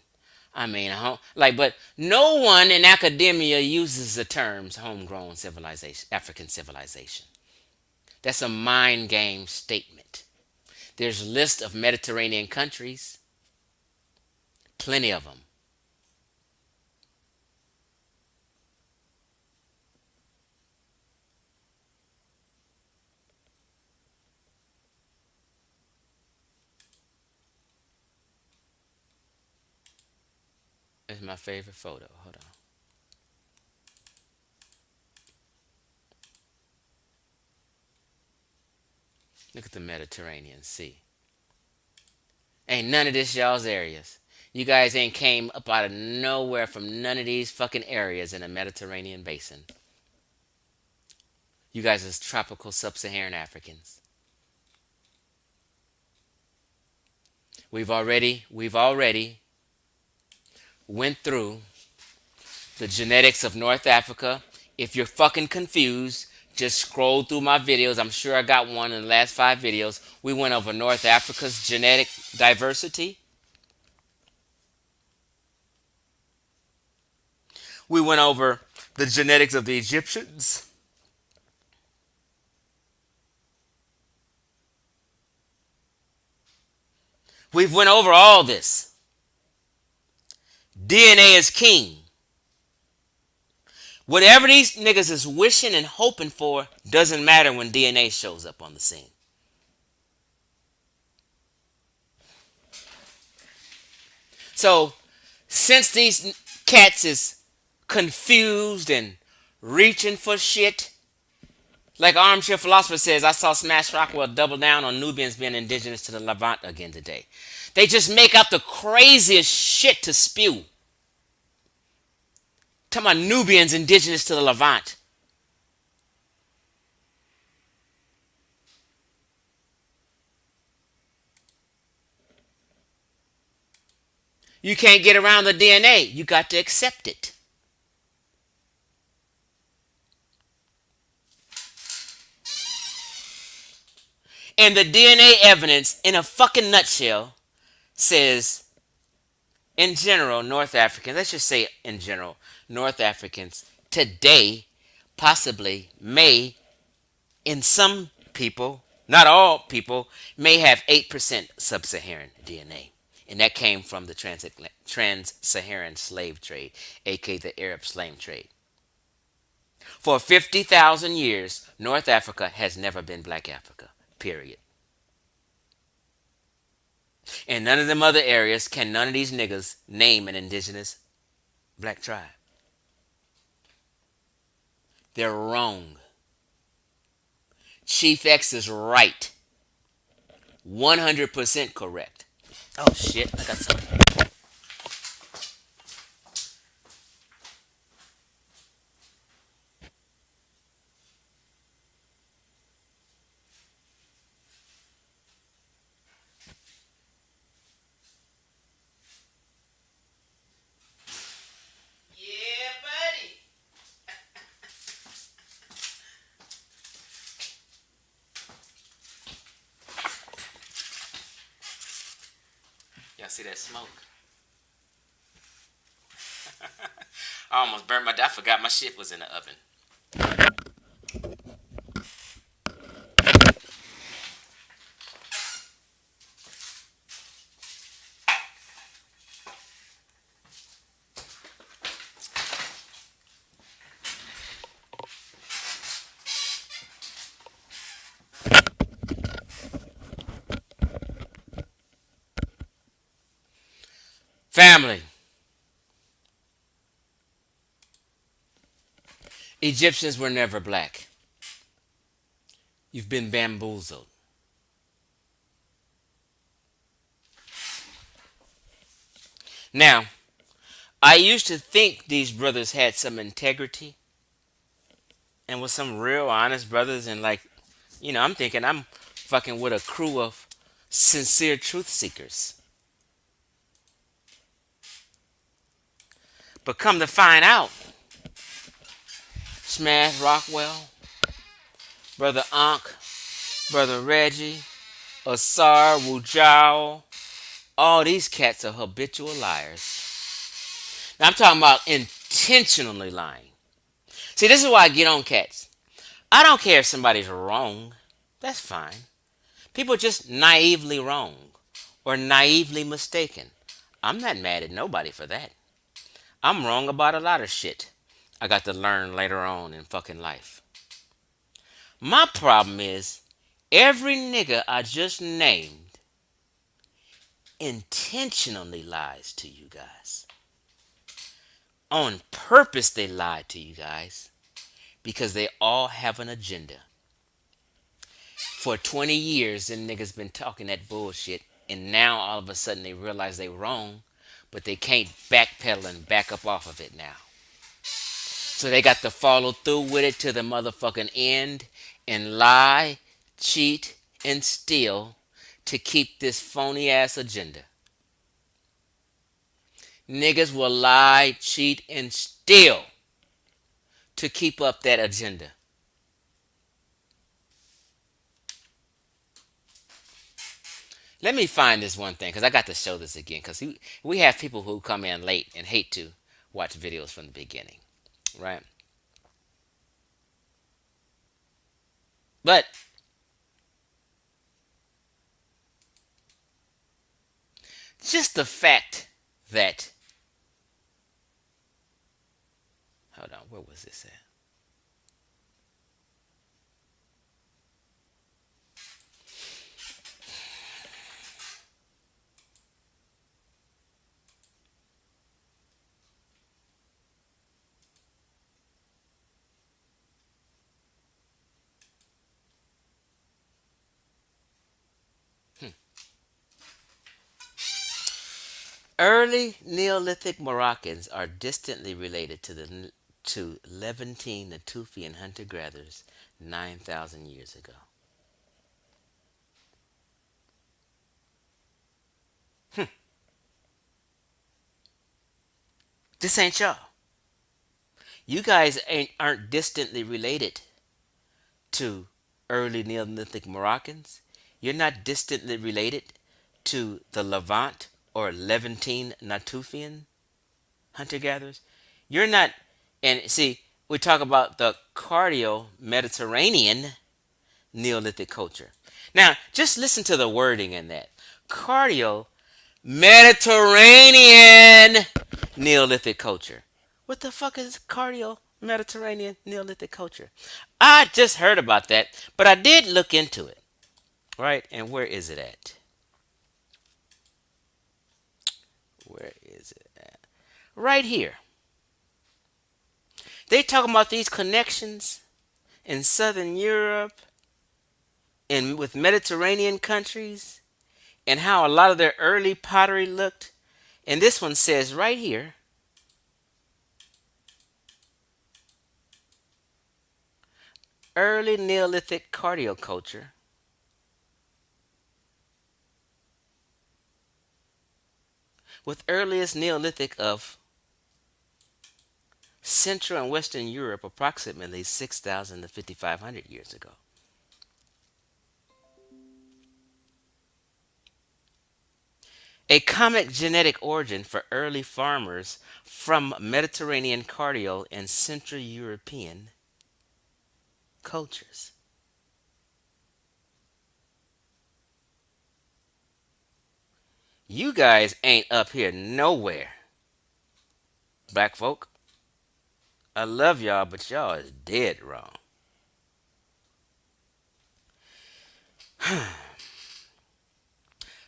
but no one in academia uses the terms homegrown civilization, African civilization. That's a mind game statement. There's a list of Mediterranean countries, plenty of them. It's my favorite photo. Hold on. Look at the Mediterranean Sea. Ain't none of this y'all's areas. You guys ain't came up out of nowhere from none of these fucking areas in the Mediterranean basin. You guys are tropical sub-Saharan Africans. We've already went through the genetics of North Africa. If you're fucking confused, just scroll through my videos. I'm sure I got one in the last 5 videos. We went over North Africa's genetic diversity. We went over the genetics of the Egyptians. We've went over all this. DNA is king. Whatever these niggas is wishing and hoping for doesn't matter when DNA shows up on the scene. So, since these cats is confused and reaching for shit, like Armchair Philosopher says, I saw Smash Rockwell double down on Nubians being indigenous to the Levant again today. They just make up the craziest shit to spew. Talking about Nubians indigenous to the Levant. You can't get around the DNA. You got to accept it. And the DNA evidence, in a fucking nutshell, says, in general, North Africans, let's just say in general, North Africans today possibly may, in some people, not all people, may have 8% sub-Saharan DNA. And that came from the trans-Saharan slave trade, aka the Arab slave trade. For 50,000 years, North Africa has never been Black Africa, period. In none of them other areas can none of these niggas name an indigenous black tribe. They're wrong. Chief X is right. 100% correct. Oh shit, I got something. Yeah, buddy. Y'all see that smoke? I almost burnt I forgot my shit was in the oven. Family, Egyptians were never black. You've been bamboozled. Now, I used to think these brothers had some integrity and was some real honest brothers, and like, I'm thinking I'm fucking with a crew of sincere truth seekers. But come to find out, Smash Rockwell, Brother Ankh, Brother Reggie, Asar Wujao, all these cats are habitual liars. Now I'm talking about intentionally lying. See, this is why I get on cats. I don't care if somebody's wrong. That's fine. People just naively wrong or naively mistaken. I'm not mad at nobody for that. I'm wrong about a lot of shit I got to learn later on in fucking life. My problem is every nigga I just named intentionally lies to you guys. On purpose, they lie to you guys because they all have an agenda. For 20 years, them niggas been talking that bullshit, and now all of a sudden they realize they wrong, but they can't backpedal and back up off of it now. So they got to follow through with it to the motherfucking end and lie, cheat, and steal to keep this phony ass agenda. Niggas will lie, cheat, and steal to keep up that agenda. Let me find this one thing because I got to show this again because we have people who come in late and hate to watch videos from the beginning, right? But just the fact that, hold on, where was this at? Early Neolithic Moroccans are distantly related to Levantine Natufian hunter-gatherers 9,000 years ago. This ain't y'all. You guys aren't distantly related to early Neolithic Moroccans. You're not distantly related to the Levant or Levantine Natufian hunter gatherers. You're not, and see, we talk about the cardio Mediterranean Neolithic culture. Now, just listen to the wording in that. Cardio Mediterranean Neolithic culture. What the fuck is cardio Mediterranean Neolithic culture? I just heard about that, but I did look into it. Right? And where is it at? Where is it at? Right here. They talking about these connections in Southern Europe and with Mediterranean countries and how a lot of their early pottery looked. And this one says right here, early Neolithic cardio culture with earliest Neolithic of Central and Western Europe approximately 6,000 to 5,500 years ago. A common genetic origin for early farmers from Mediterranean cardio and Central European cultures. You guys ain't up here nowhere, black folk. I love y'all, but y'all is dead wrong.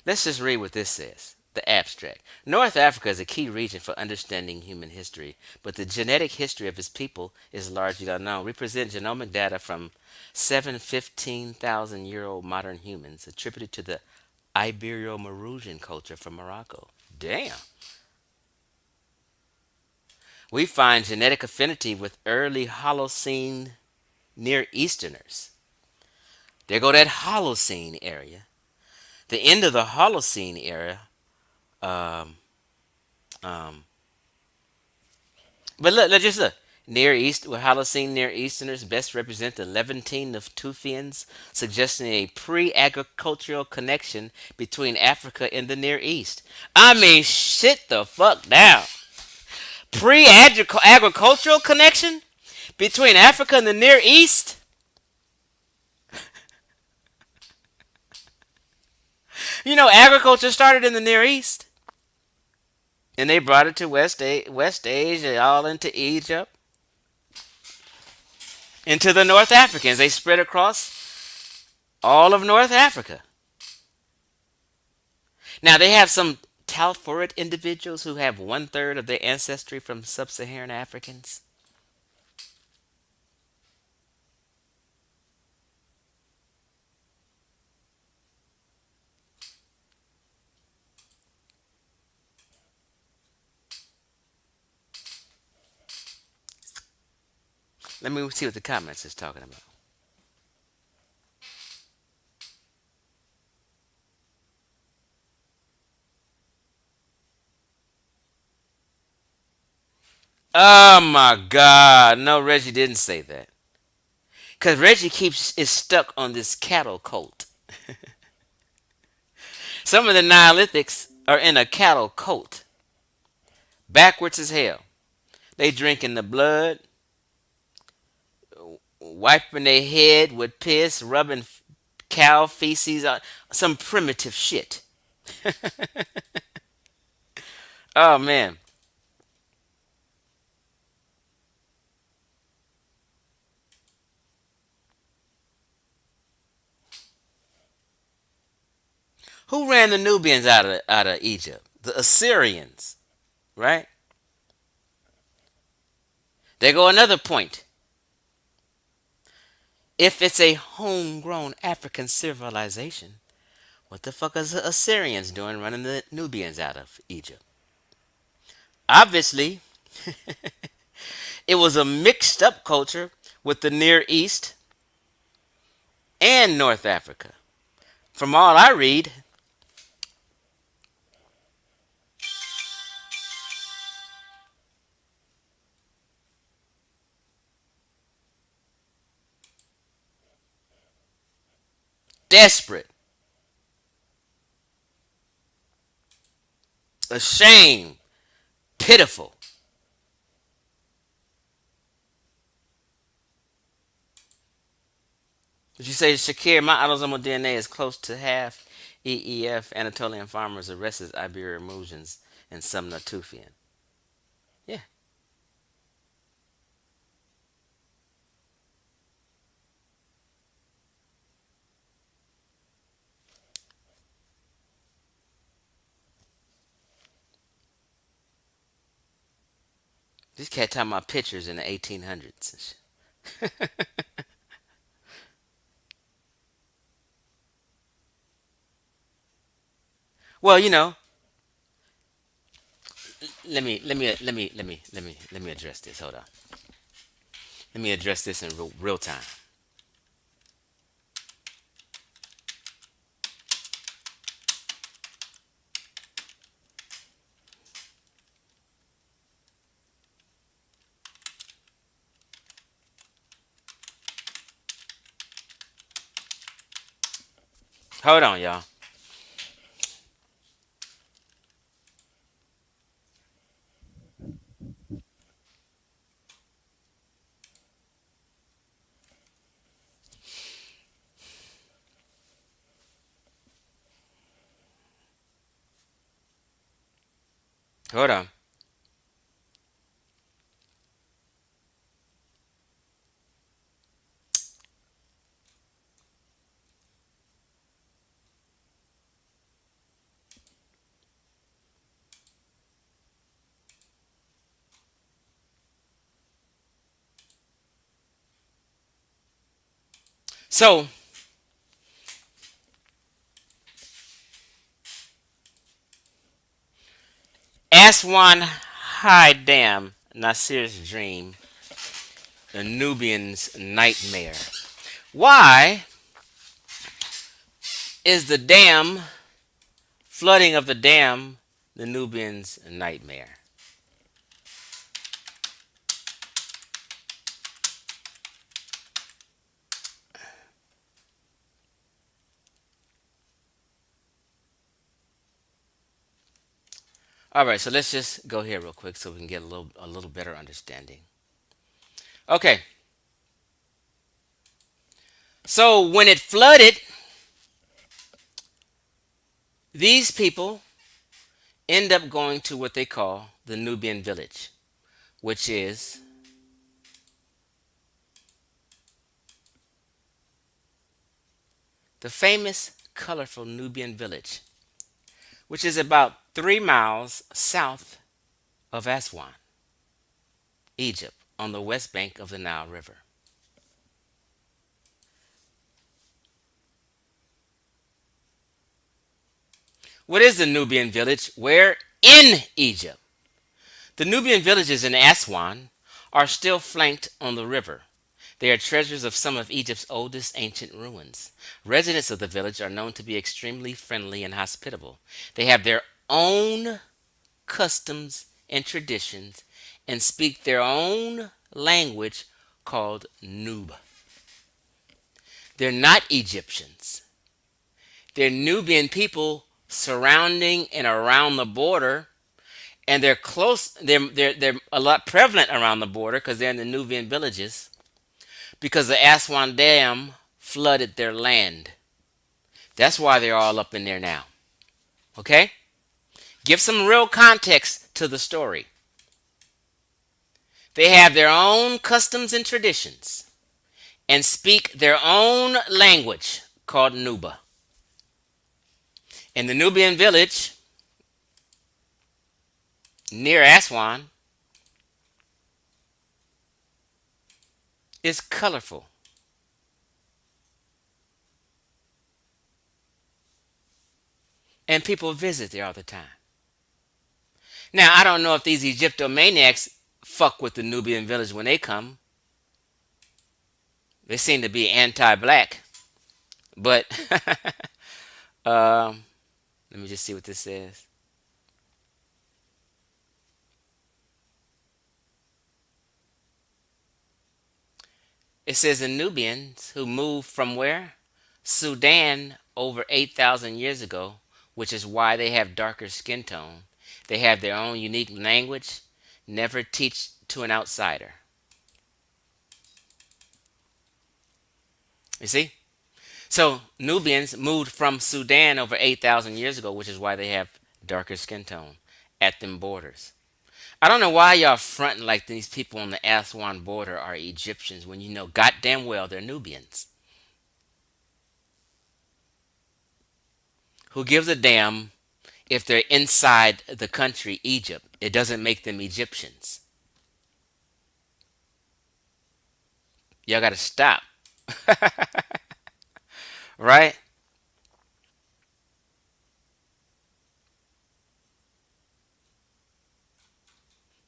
Let's just read what this says. The abstract. North Africa is a key region for understanding human history, but the genetic history of its people is largely unknown. We present genomic data from 715,000-year-old modern humans attributed to the Ibero-Mauritian culture from Morocco. Damn. We find genetic affinity with early Holocene Near Easterners. There go that Holocene area. The end of the Holocene era. Um, um, but look, just look. Near East, with Holocene Near Easterners best represent the Levantine Natufians, suggesting a pre-agricultural connection between Africa and the Near East. I mean, shit the fuck down. Pre-agricultural connection between Africa and the Near East. You know, agriculture started in the Near East, and they brought it to West Asia, all into Egypt, into the North Africans. They spread across all of North Africa. Now they have some Talforid individuals who have 1/3 of their ancestry from sub-Saharan Africans. Let me see what the comments is talking about. Oh my God! No, Reggie didn't say that. Cause Reggie is stuck on this cattle cult. Some of the Neolithics are in a cattle cult, backwards as hell. They drinking the blood, wiping their head with piss, rubbing cow feces on some primitive shit. Oh man, who ran the Nubians out of Egypt? The Assyrians, right? There go another point. If it's a homegrown African civilization, what the fuck is the Assyrians doing running the Nubians out of Egypt? Obviously, it was a mixed up culture with the Near East and North Africa. From all I read, desperate, ashamed, pitiful. Would you say, Shakir, my autosomal DNA is close to half EEF Anatolian farmers, the rest is Ibero-Mauritians and some Natufian. Yeah. This cat talking about pictures in the 1800s. Well, let me address this. Hold on. Let me address this in real time. Hold on, y'all. Hold on. So, Aswan High Dam, Nasir's dream, the Nubian's nightmare. Why is the dam, flooding of the dam, the Nubian's nightmare? All right, so let's just go here real quick so we can get a little better understanding. Okay, so when it flooded, these people end up going to what they call the Nubian village, which is the famous colorful Nubian village, which is about 3 miles south of Aswan, Egypt, on the west bank of the Nile River. What is the Nubian village? Where? In Egypt. The Nubian villages in Aswan are still flanked on the river. They are treasures of some of Egypt's oldest ancient ruins. Residents of the village are known to be extremely friendly and hospitable. They have their own customs and traditions and speak their own language called Nub. They're not Egyptians. They're Nubian people surrounding and around the border, and they're close. They're a lot prevalent around the border because they're in the Nubian villages because the Aswan Dam flooded their land. That's why they're all up in there now. Okay? Give some real context to the story. They have their own customs and traditions and speak their own language called Nuba. In the Nubian village near Aswan is colorful. And people visit there all the time. Now, I don't know if these Egyptomaniacs fuck with the Nubian village when they come. They seem to be anti-black. But um, let me just see what this says. It says the Nubians who moved from where? Sudan over 8,000 years ago, which is why they have darker skin tone. They have their own unique language, never teach to an outsider. You see? So Nubians moved from Sudan over 8,000 years ago, which is why they have darker skin tone at them borders. I don't know why y'all fronting like these people on the Aswan border are Egyptians when you know goddamn well they're Nubians. Who gives a damn if they're inside the country Egypt? It doesn't make them Egyptians. Y'all gotta stop. Right?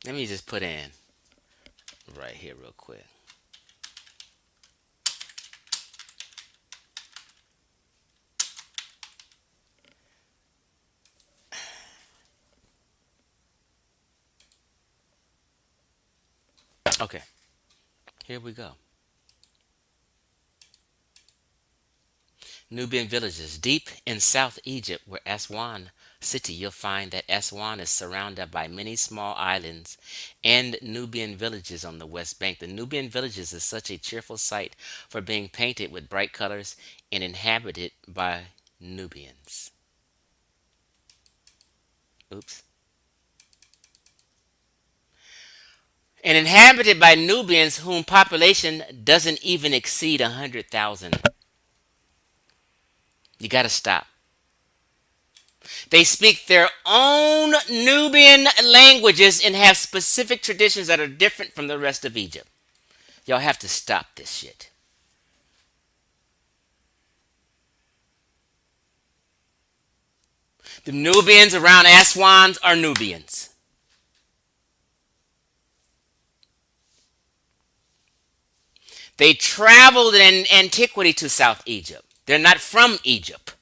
Let me just put in right here real quick. Okay, here we go. Nubian villages. Deep in South Egypt, where Aswan city, you'll find that Aswan is surrounded by many small islands and Nubian villages on the west bank. The Nubian villages is such a cheerful sight for being painted with bright colors and inhabited by Nubians. Oops. And inhabited by Nubians whom population doesn't even exceed 100,000. You gotta stop. They speak their own Nubian languages and have specific traditions that are different from the rest of Egypt. Y'all have to stop this shit. The Nubians around Aswan are Nubians. They traveled in antiquity to South Egypt. They're not from Egypt.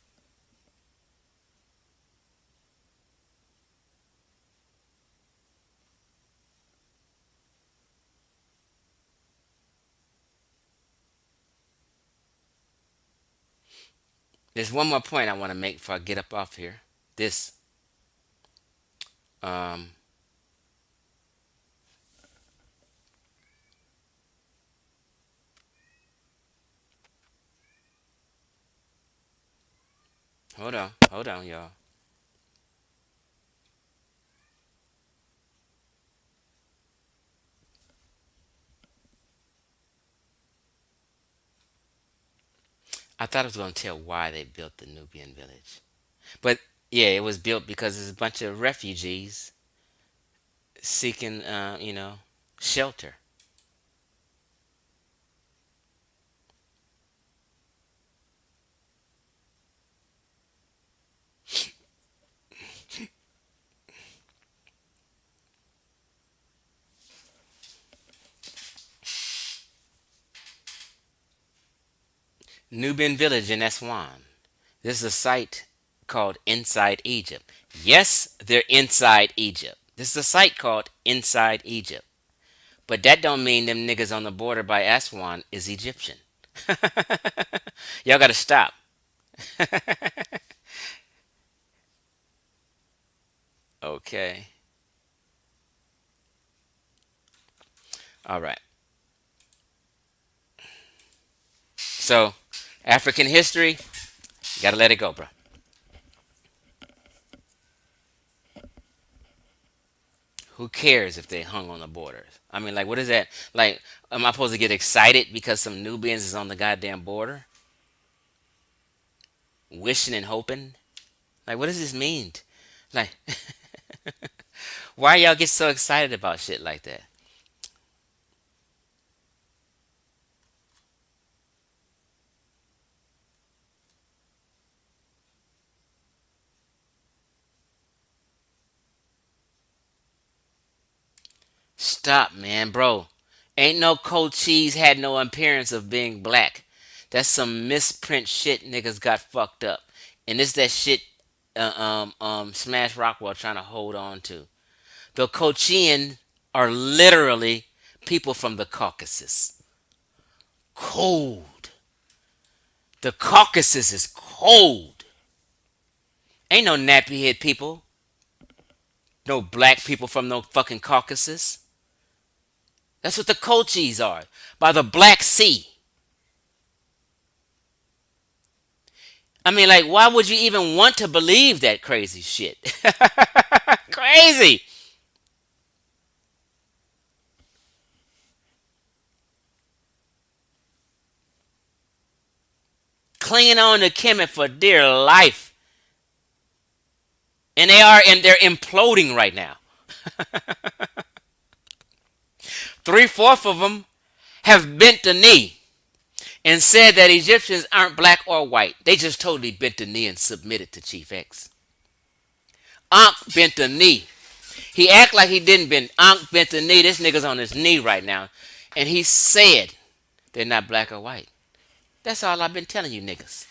There's one more point I want to make before I get up off here. This, um, hold on, y'all. I thought I was going to tell why they built the Nubian village. But yeah, it was built because there's a bunch of refugees seeking, shelter. Nubian village in Aswan. This is a site called Inside Egypt. Yes, they're inside Egypt. This is a site called Inside Egypt. But that don't mean them niggas on the border by Aswan is Egyptian. Y'all gotta stop. Okay. All right. So, African history, you gotta let it go, bro. Who cares if they hung on the borders? I mean, like, what is that? Like, am I supposed to get excited because some Nubians is on the goddamn border? Wishing and hoping? Like, what does this mean? Like, why y'all get so excited about shit like that? Stop, man, bro. Ain't no cold cheese had no appearance of being black. That's some misprint shit niggas got fucked up. And it's that shit Smash Rockwell trying to hold on to. The Kochian are literally people from the Caucasus. Cold. The Caucasus is cold. Ain't no nappy head people. No black people from no fucking Caucasus. That's what the Cochis are. By the Black Sea. I mean, like, why would you even want to believe that crazy shit? Crazy. Clinging on to Kemet for dear life. And they're imploding right now. Three-fourths of them have bent the knee and said that Egyptians aren't black or white. They just totally bent the knee and submitted to Chief X. Ankh bent the knee. He act like he didn't bend. Ankh bent the knee. This nigga's on his knee right now. And he said they're not black or white. That's all I've been telling you niggas.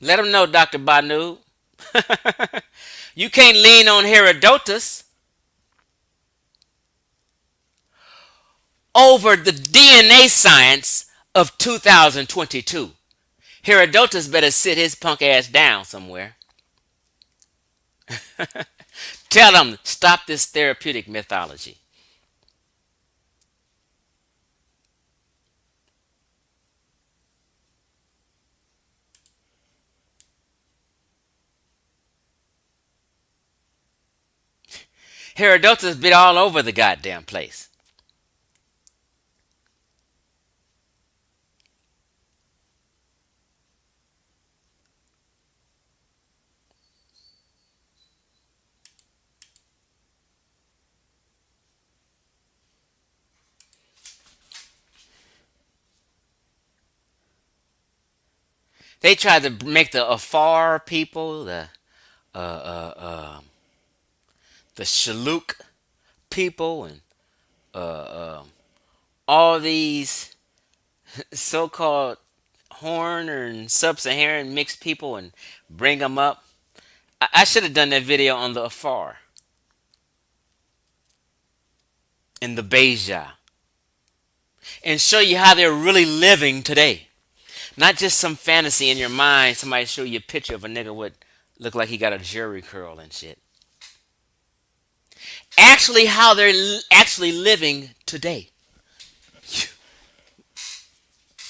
Let them know, Dr. Banu. You can't lean on Herodotus over the DNA science of 2022. Herodotus better sit his punk ass down somewhere. Tell them, stop this therapeutic mythology. Herodotus been all over the goddamn place. They tried to make the Afar people, uh, uh, uh, the Shilluk people, and all these so-called Horn or Sub-Saharan mixed people, and bring them up. I should have done that video on the Afar and the Beja and show you how they're really living today. Not just some fantasy in your mind. Somebody show you a picture of a nigga with look like he got a jerry curl and shit. Actually, how they're actually living today.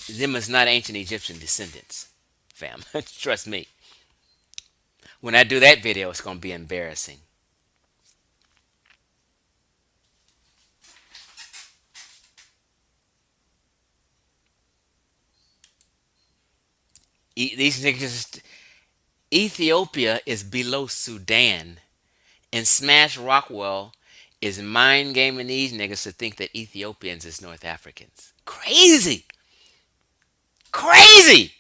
Them is not ancient Egyptian descendants, fam. Trust me. When I do that video, it's gonna be embarrassing. These niggas, Ethiopia is below Sudan, and Smash Rockwell is mind gaming these niggas to think that Ethiopians is North Africans. Crazy, crazy.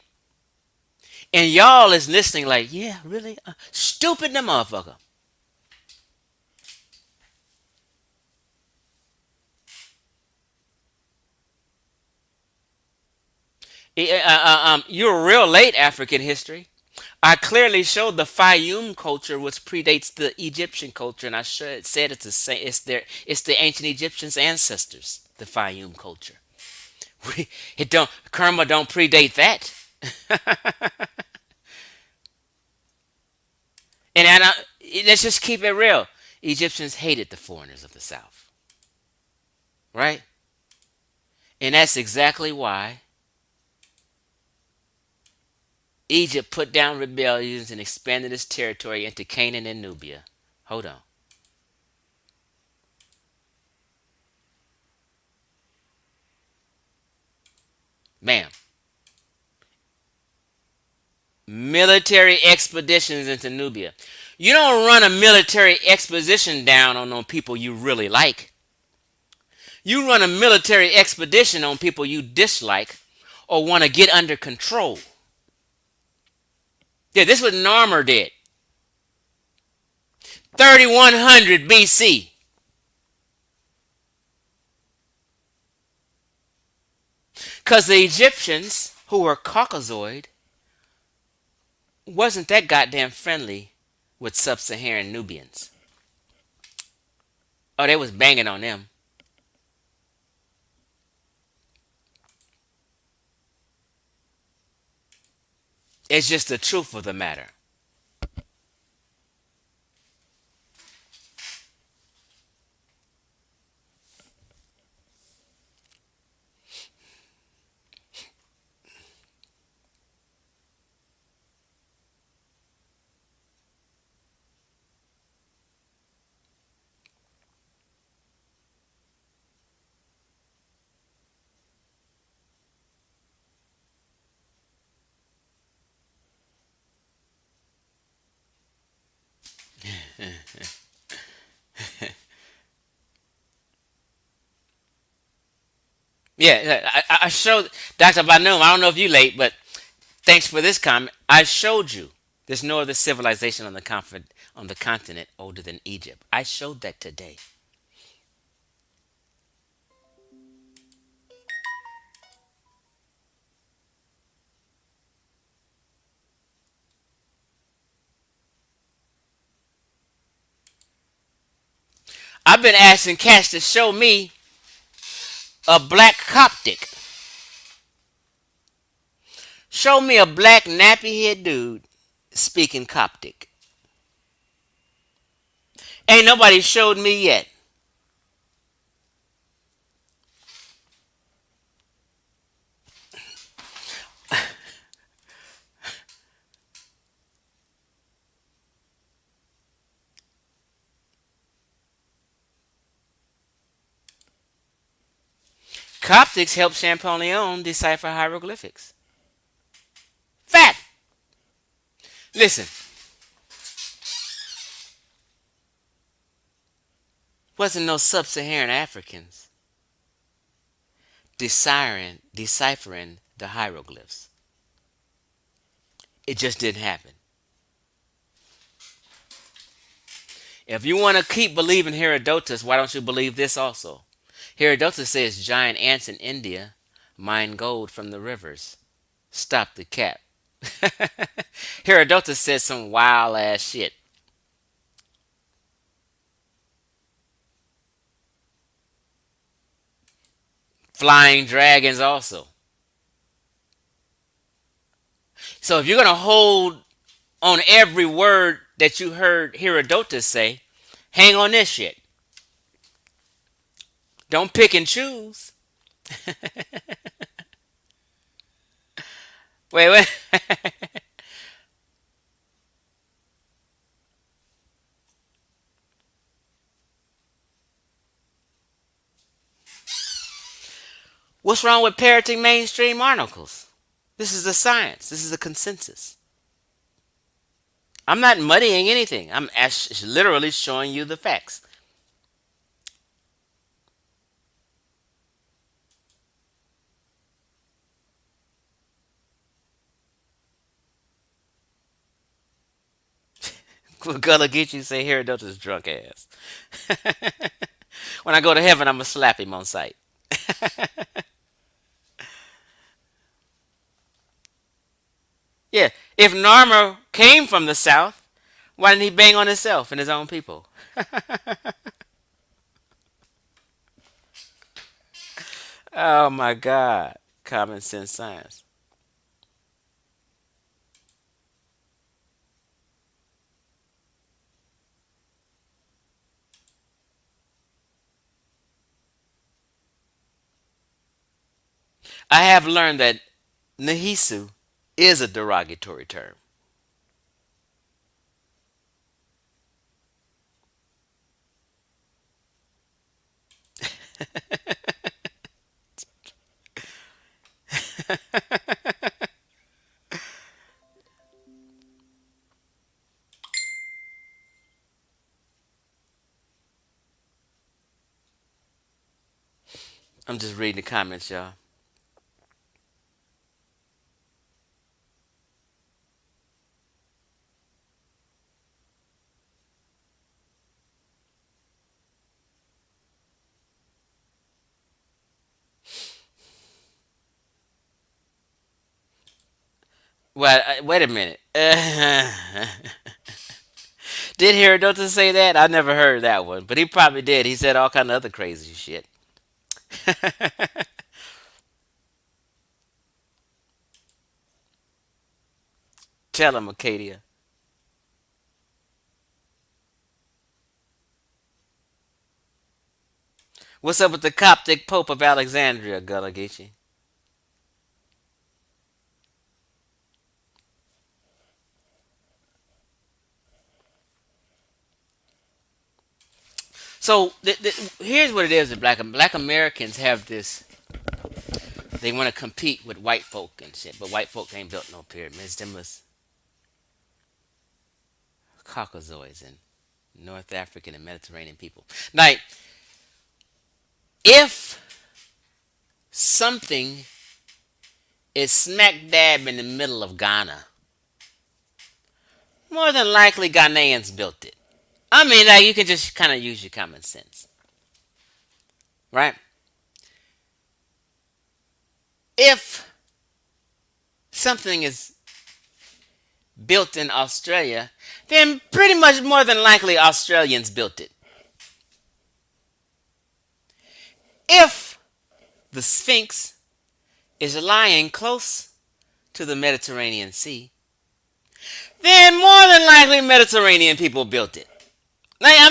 And y'all is listening like, yeah, really? Stupid the motherfucker. You're real late African history. I clearly showed the Fayum culture, which predates the Egyptian culture, and I said it's the same. It's the ancient Egyptians' ancestors. The Fayum culture. It don't Kerma don't predate that. And let's just keep it real. Egyptians hated the foreigners of the South, right? And that's exactly why Egypt put down rebellions and expanded its territory into Canaan and Nubia. Hold on. Ma'am. Military expeditions into Nubia. You don't run a military expedition down on people you really like. You run a military expedition on people you dislike or want to get under control. Yeah, this is what Narmer did. 3100 BC. Because the Egyptians, who were Caucasoid, wasn't that goddamn friendly with sub-Saharan Nubians. Oh, they was banging on them. It's just the truth of the matter. Yeah, I showed Dr. Banum. I don't know if you late, but thanks for this comment. I showed you there's no other civilization on the continent older than Egypt. I showed that today. I've been asking cats to show me a black Coptic. Show me a black nappy head dude speaking Coptic. Ain't nobody showed me yet. Coptics help Champollion decipher hieroglyphics. Fact. Listen, wasn't no sub-Saharan Africans deciphering the hieroglyphs. It just didn't happen. If you want to keep believing Herodotus, why don't you believe this also? Herodotus says giant ants in India mine gold from the rivers. Stop the cap. Herodotus says some wild ass shit. Flying dragons also. So if you're gonna hold on every word that you heard Herodotus say, hang on this shit. Don't pick and choose. Wait, wait. What's wrong with parroting mainstream articles? This is a science. This is a consensus. I'm not muddying anything. I'm literally showing you the facts. Gullah Geechee say Herodotus drunk ass. When I go to heaven, I'm gonna slap him on sight. Yeah, if Narmer came from the south, why didn't he bang on himself and his own people? Oh my God. Common sense science. I have learned that Nahisu is a derogatory term. I'm just reading the comments, y'all. Well, wait a minute. Did Herodotus say that? I never heard that one, but he probably did. He said all kind of other crazy shit. Tell him, Acadia. What's up with the Coptic Pope of Alexandria, Gullah Geechee? So here's what it is: that black Americans have this. They want to compete with white folk and shit, but white folk ain't built no pyramids. Them was Caucasoids and North African and Mediterranean people. Now, if something is smack dab in the middle of Ghana, more than likely Ghanaians built it. I mean, like you can just kind of use your common sense, right? If something is built in Australia, then pretty much more than likely Australians built it. If the Sphinx is lying close to the Mediterranean Sea, then more than likely Mediterranean people built it. Like I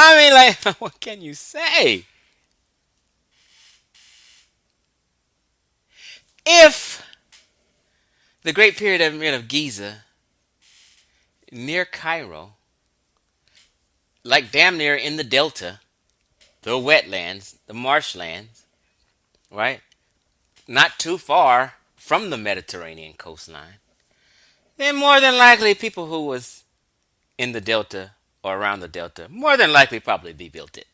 mean, what can you say? If the Great Pyramid of Giza near Cairo, like damn near in the delta, the wetlands, the marshlands, right? Not too far from the Mediterranean coastline, then more than likely people who was in the delta or around the delta, more than likely probably be built it.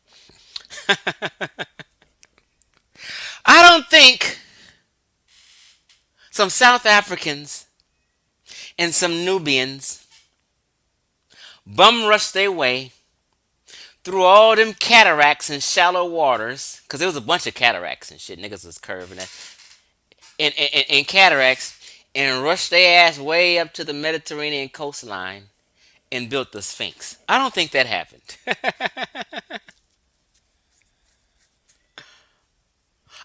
I don't think Some South Africans and some Nubians bum rushed their way through all them cataracts and shallow waters, because there was a bunch of cataracts and shit. Niggas was curving that. And cataracts, and rushed their ass way up to the Mediterranean coastline and built the Sphinx. I don't think that happened.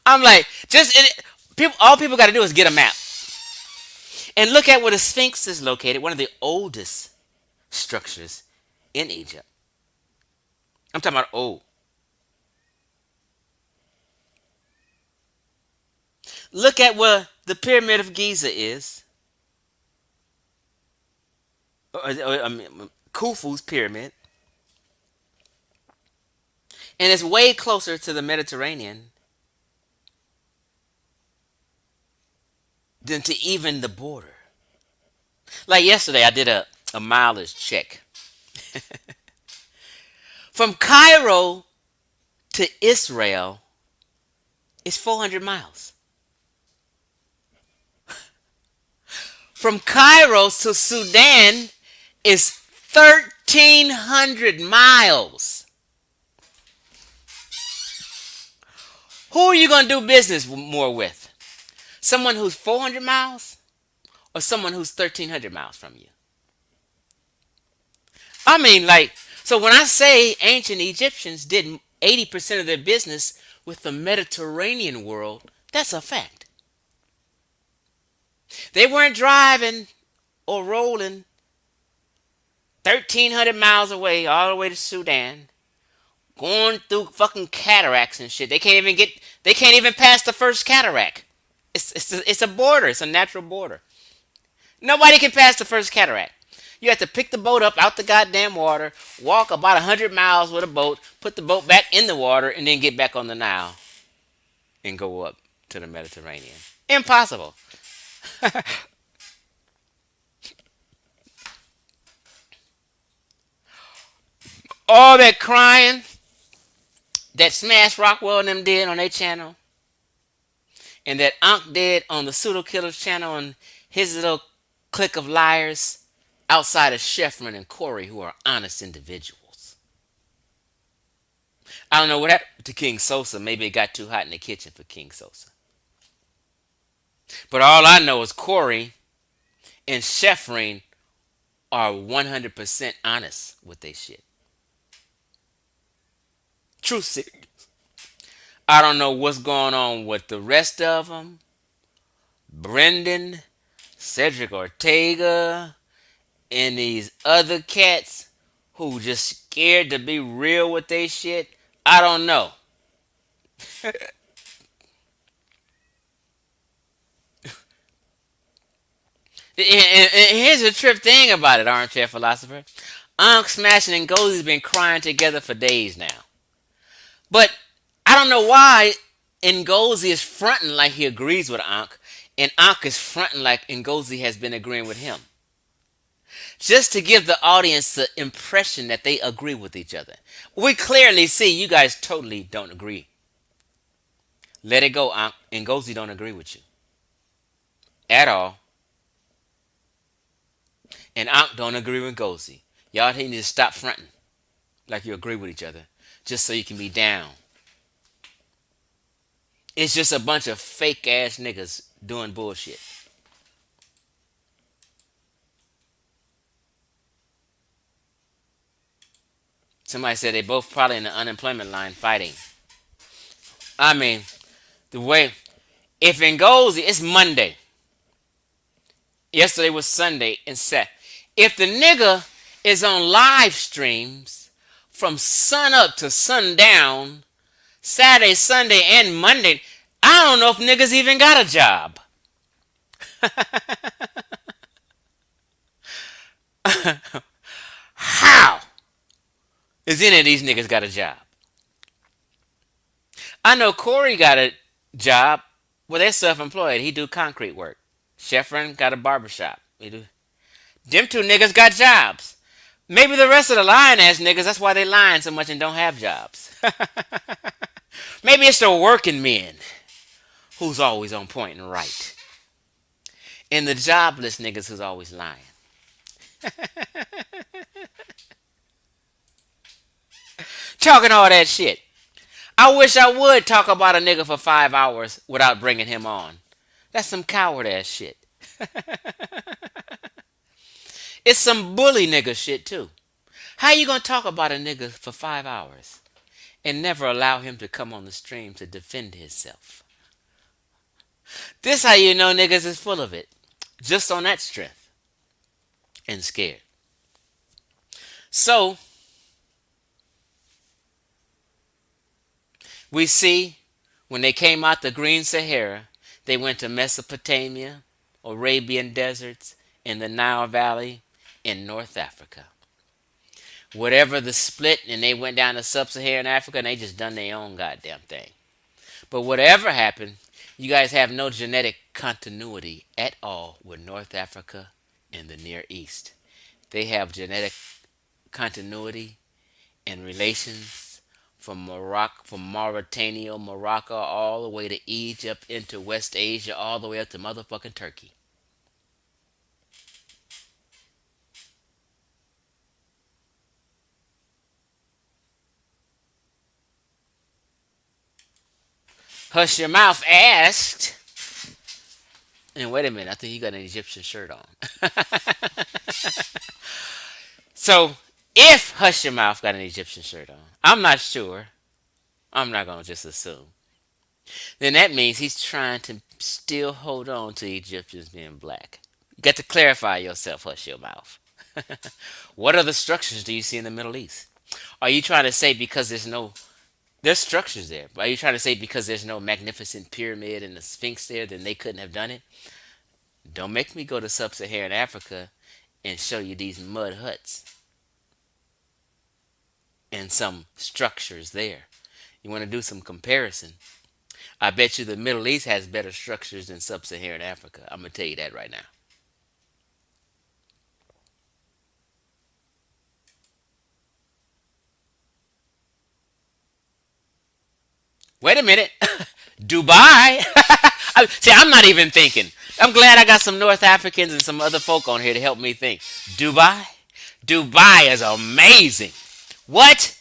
I'm like, people. All people got to do is get a map and look at where the Sphinx is located. One of the oldest structures in Egypt. I'm talking about old. Look at where the Pyramid of Giza is. I mean, Khufu's pyramid, and it's way closer to the Mediterranean than to even the border. Like yesterday, I did a mileage check from Cairo to Israel. It's 400 miles. From Cairo to Sudan is 1,300 miles. Who are you going to do business more with? Someone who's 400 miles or someone who's 1,300 miles from you? I mean, like, so when I say ancient Egyptians did 80% of their business with the Mediterranean world, that's a fact. They weren't driving or rolling 1,300 miles away all the way to Sudan, going through fucking cataracts and shit. They can't even pass the first cataract. It's a border. It's a natural border. Nobody can pass the first cataract. You have to pick the boat up out the goddamn water, walk about 100 miles with a boat, put the boat back in the water, and then get back on the Nile and go up to the Mediterranean. Impossible. All that crying that Smash Rockwell and them did on their channel, and that Ankh did on the Pseudo Killers channel and his little clique of liars outside of Sheffrin and Corey, who are honest individuals. I don't know what happened to King Sosa. Maybe it got too hot in the kitchen for King Sosa. But all I know is Corey and Sheffrin are 100% honest with their shit. True serious. I don't know what's going on with the rest of them. Brendan, Cedric Ortega, and these other cats who just scared to be real with their shit. I don't know. And here's the trip thing about it, armchair philosopher. Ankh, Smashing, and Goldie's been crying together for days now. But I don't know why Ngozi is fronting like he agrees with Ankh, and Ankh is fronting like Ngozi has been agreeing with him. Just to give the audience the impression that they agree with each other. We clearly see you guys totally don't agree. Let it go, Ankh. Ngozi don't agree with you. At all. And Ankh don't agree with Ngozi. Y'all need to stop fronting like you agree with each other, just so you can be down. It's just a bunch of fake ass niggas doing bullshit. Somebody said they both probably in the unemployment line fighting. I mean, the way, if Ngozi, it's Monday. Yesterday was Sunday and Sat. If the nigga is on live streams from sun up to sundown, Saturday, Sunday, and Monday, I don't know if niggas even got a job. How is any of these niggas got a job? I know Corey got a job. Well, they're self-employed. He do concrete work. Sheffrin got a barbershop. Them two niggas got jobs. Maybe the rest of the lying ass niggas, that's why they lying so much and don't have jobs. Maybe it's the working men who's always on point and right. and the jobless niggas who's always lying. Talking all that shit. I wish I would talk about a nigga for 5 hours without bringing him on. That's some coward ass shit. It's some bully nigga shit too. How you gonna talk about a nigga for 5 hours and never allow him to come on the stream to defend himself? This how you know niggas is full of it. Just on that strength and scared. So we see when they came out the Green Sahara, they went to Mesopotamia, Arabian deserts, in the Nile Valley, in North Africa. Whatever the split, and they went down to sub-Saharan Africa and they just done their own goddamn thing. But whatever happened, you guys have no genetic continuity at all with North Africa and the Near East. They have genetic continuity and relations from Morocco, from Mauritania, Morocco, all the way to Egypt, into West Asia, all the way up to motherfucking Turkey. Hush Your Mouth asked, and wait a minute, I think you got an Egyptian shirt on. So, if Hush Your Mouth got an Egyptian shirt on, I'm not sure. I'm not going to just assume. Then that means he's trying to still hold on to Egyptians being black. You got to clarify yourself, Hush Your Mouth. What other structures do you see in the Middle East? Are you trying to say because there's structures there? Are you trying to say because there's no magnificent pyramid and the Sphinx there, then they couldn't have done it? Don't make me go to sub-Saharan Africa and show you these mud huts and some structures there. You want to do some comparison? I bet you the Middle East has better structures than sub-Saharan Africa. I'm gonna tell you that right now. Wait a minute, Dubai. See, I'm not even thinking. I'm glad I got some North Africans and some other folk on here to help me think. Dubai, Dubai is amazing. What?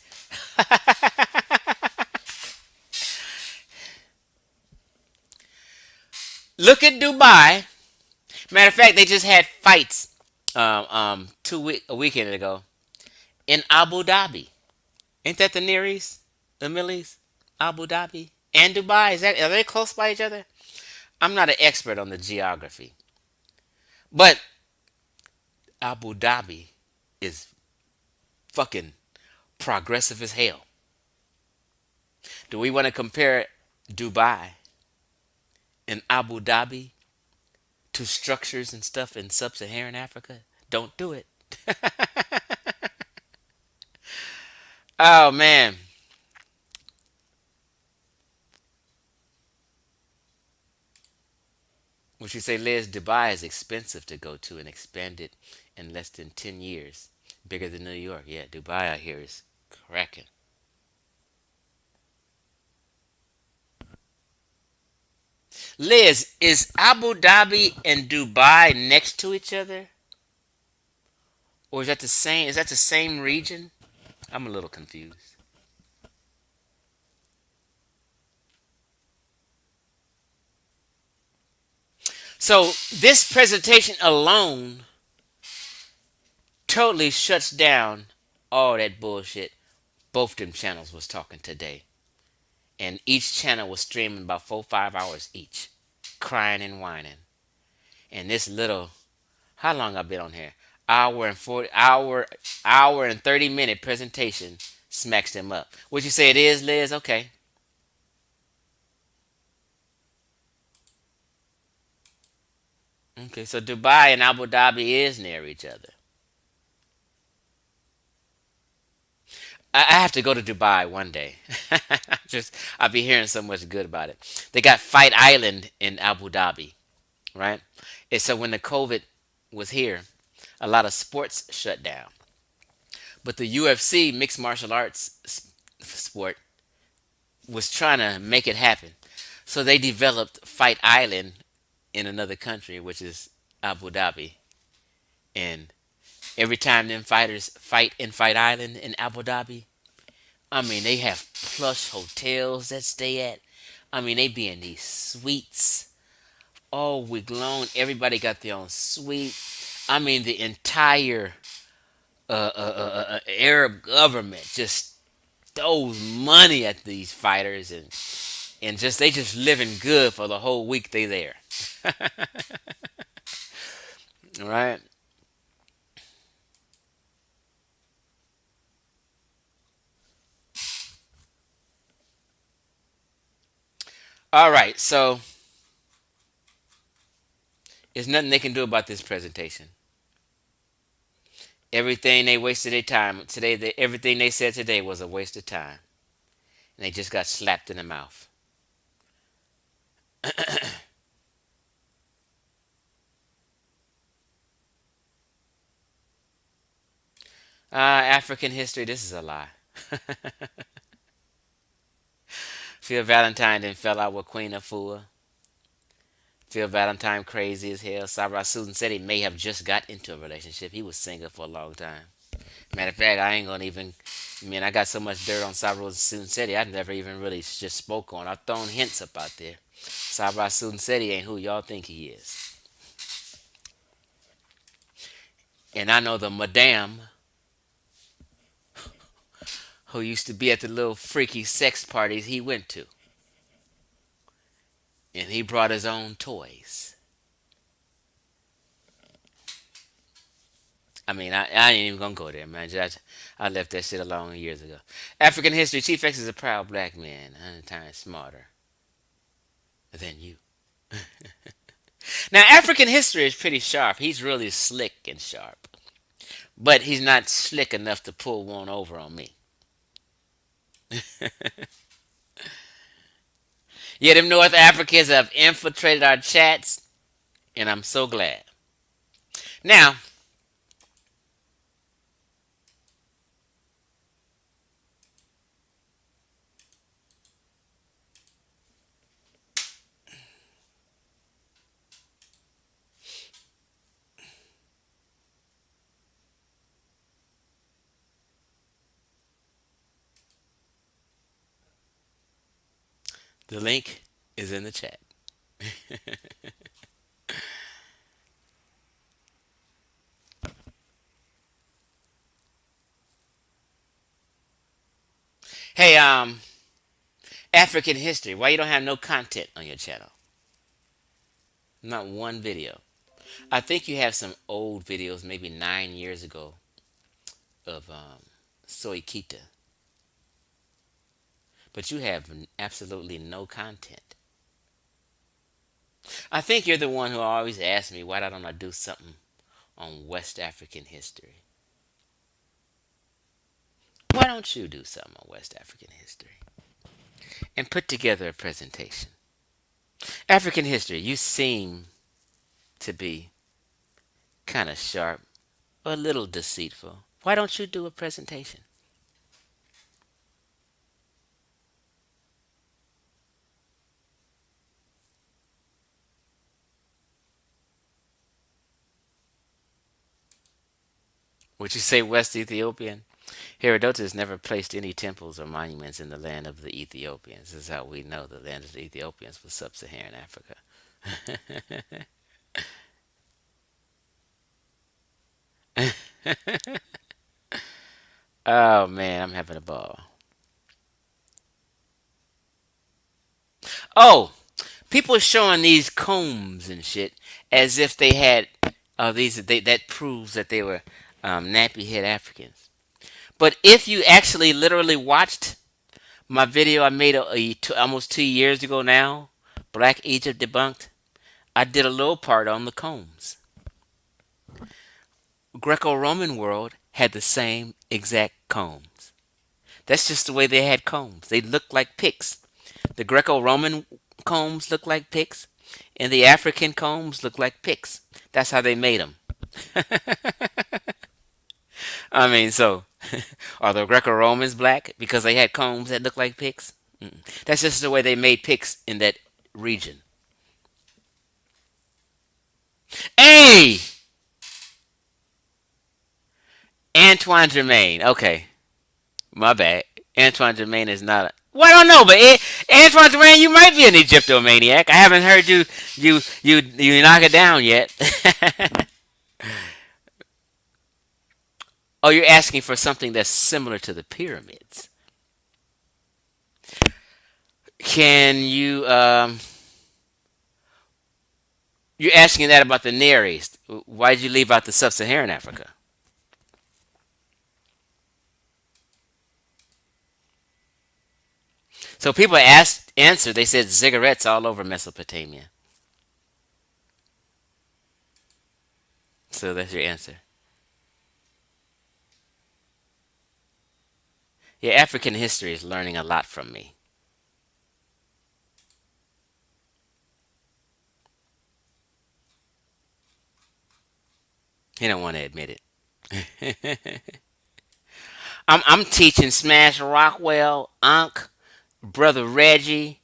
Look at Dubai. Matter of fact, they just had fights a weekend ago in Abu Dhabi. Ain't that the Near East, the Middle East, Abu Dhabi and Dubai? Are they close by each other? I'm not an expert on the geography, but Abu Dhabi is fucking progressive as hell. Do we want to compare Dubai and Abu Dhabi to structures and stuff in sub-Saharan Africa? Don't do it. Oh man. What you say, Liz? Dubai is expensive to go to and expanded in less than 10 years. Bigger than New York. Yeah, Dubai out here is cracking. Liz, is Abu Dhabi and Dubai next to each other? Or is that the same region? I'm a little confused. So this presentation alone totally shuts down all that bullshit both them channels was talking today. And each channel was streaming about 4 5 hours each, crying and whining. And this little, how long I been on here? Hour and 30 minute presentation smacks them up. What you say it is, Liz? Okay. Okay, so Dubai and Abu Dhabi is near each other. I have to go to Dubai one day. Just I'll be hearing so much good about it. They got Fight Island in Abu Dhabi, right? And so when the COVID was here, a lot of sports shut down. But the UFC, mixed martial arts sport, was trying to make it happen. So they developed Fight Island in another country, which is Abu Dhabi, and every time them fighters fight in Fight Island in Abu Dhabi, I mean they have plush hotels that stay at. I mean they be in these suites all week long. Everybody got their own suite. I mean the entire Arab government just throws money at these fighters, and just they just living good for the whole week they there. All right. All right. So there's nothing they can do about this presentation. Everything they wasted their time today. Everything they said today was a waste of time, and they just got slapped in the mouth. African history. This is a lie. Phil Valentine then fell out with Queen Afua. Phil Valentine crazy as hell. Sabra Susan said he may have just got into a relationship. He was single for a long time. Matter of fact, I ain't gonna even. Man, I got so much dirt on Sabra Susan City. I never even really just spoke on. I've thrown hints up out there. Sabra Susan City ain't who y'all think he is. And I know the madame who used to be at the little freaky sex parties he went to. And he brought his own toys. I mean, I ain't even gonna go there, man. I left that shit alone years ago. African history. Chief X is a proud black man, 100 times smarter than you. Now, African history is pretty sharp. He's really slick and sharp, but he's not slick enough to pull one over on me. Yeah, them North Africans have infiltrated our chats, and I'm so glad. Now, the link is in the chat. Hey, African history. Why you don't have no content on your channel? Not one video. I think you have some old videos, maybe 9 years ago, of Soy Kita, but you have absolutely no content. I think you're the one who always asks me why don't I do something on West African history. Why don't you do something on West African history and put together a presentation? African history, you seem to be kind of sharp, a little deceitful. Why don't you do a presentation? Would you say West Ethiopian? Herodotus never placed any temples or monuments in the land of the Ethiopians. This is how we know the land of the Ethiopians was sub-Saharan Africa. Oh man, I'm having a ball. Oh, people showing these combs and shit as if they had that proves that they were nappy head Africans. But if you actually literally watched my video I made almost 2 years ago now, Black Egypt Debunked, I did a little part on the combs. Greco-Roman world had the same exact combs. That's just the way they had combs. They looked like picks. The Greco-Roman combs look like picks, and the African combs look like picks. That's how they made them. I mean, so are the Greco-Romans black because they had combs that look like picks? That's just the way they made picks in that region. Hey, Antoine Germain. Okay, my bad. Antoine Germain is not. Well, I don't know, but Antoine Germain, you might be an Egyptomaniac. I haven't heard you knock it down yet. Oh, you're asking for something that's similar to the pyramids. Can you? You're asking that about the Near East. Why did you leave out the Sub-Saharan Africa? So people asked, answered. They said ziggurats all over Mesopotamia. So that's your answer. Yeah, African history is learning a lot from me. He don't want to admit it. I'm teaching Smash Rockwell, Unc, Brother Reggie,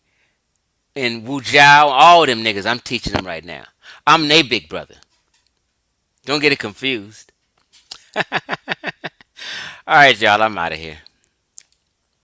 and Wu Jiao, all them niggas. I'm teaching them right now. I'm they big brother. Don't get it confused. All right, y'all. I'm out of here.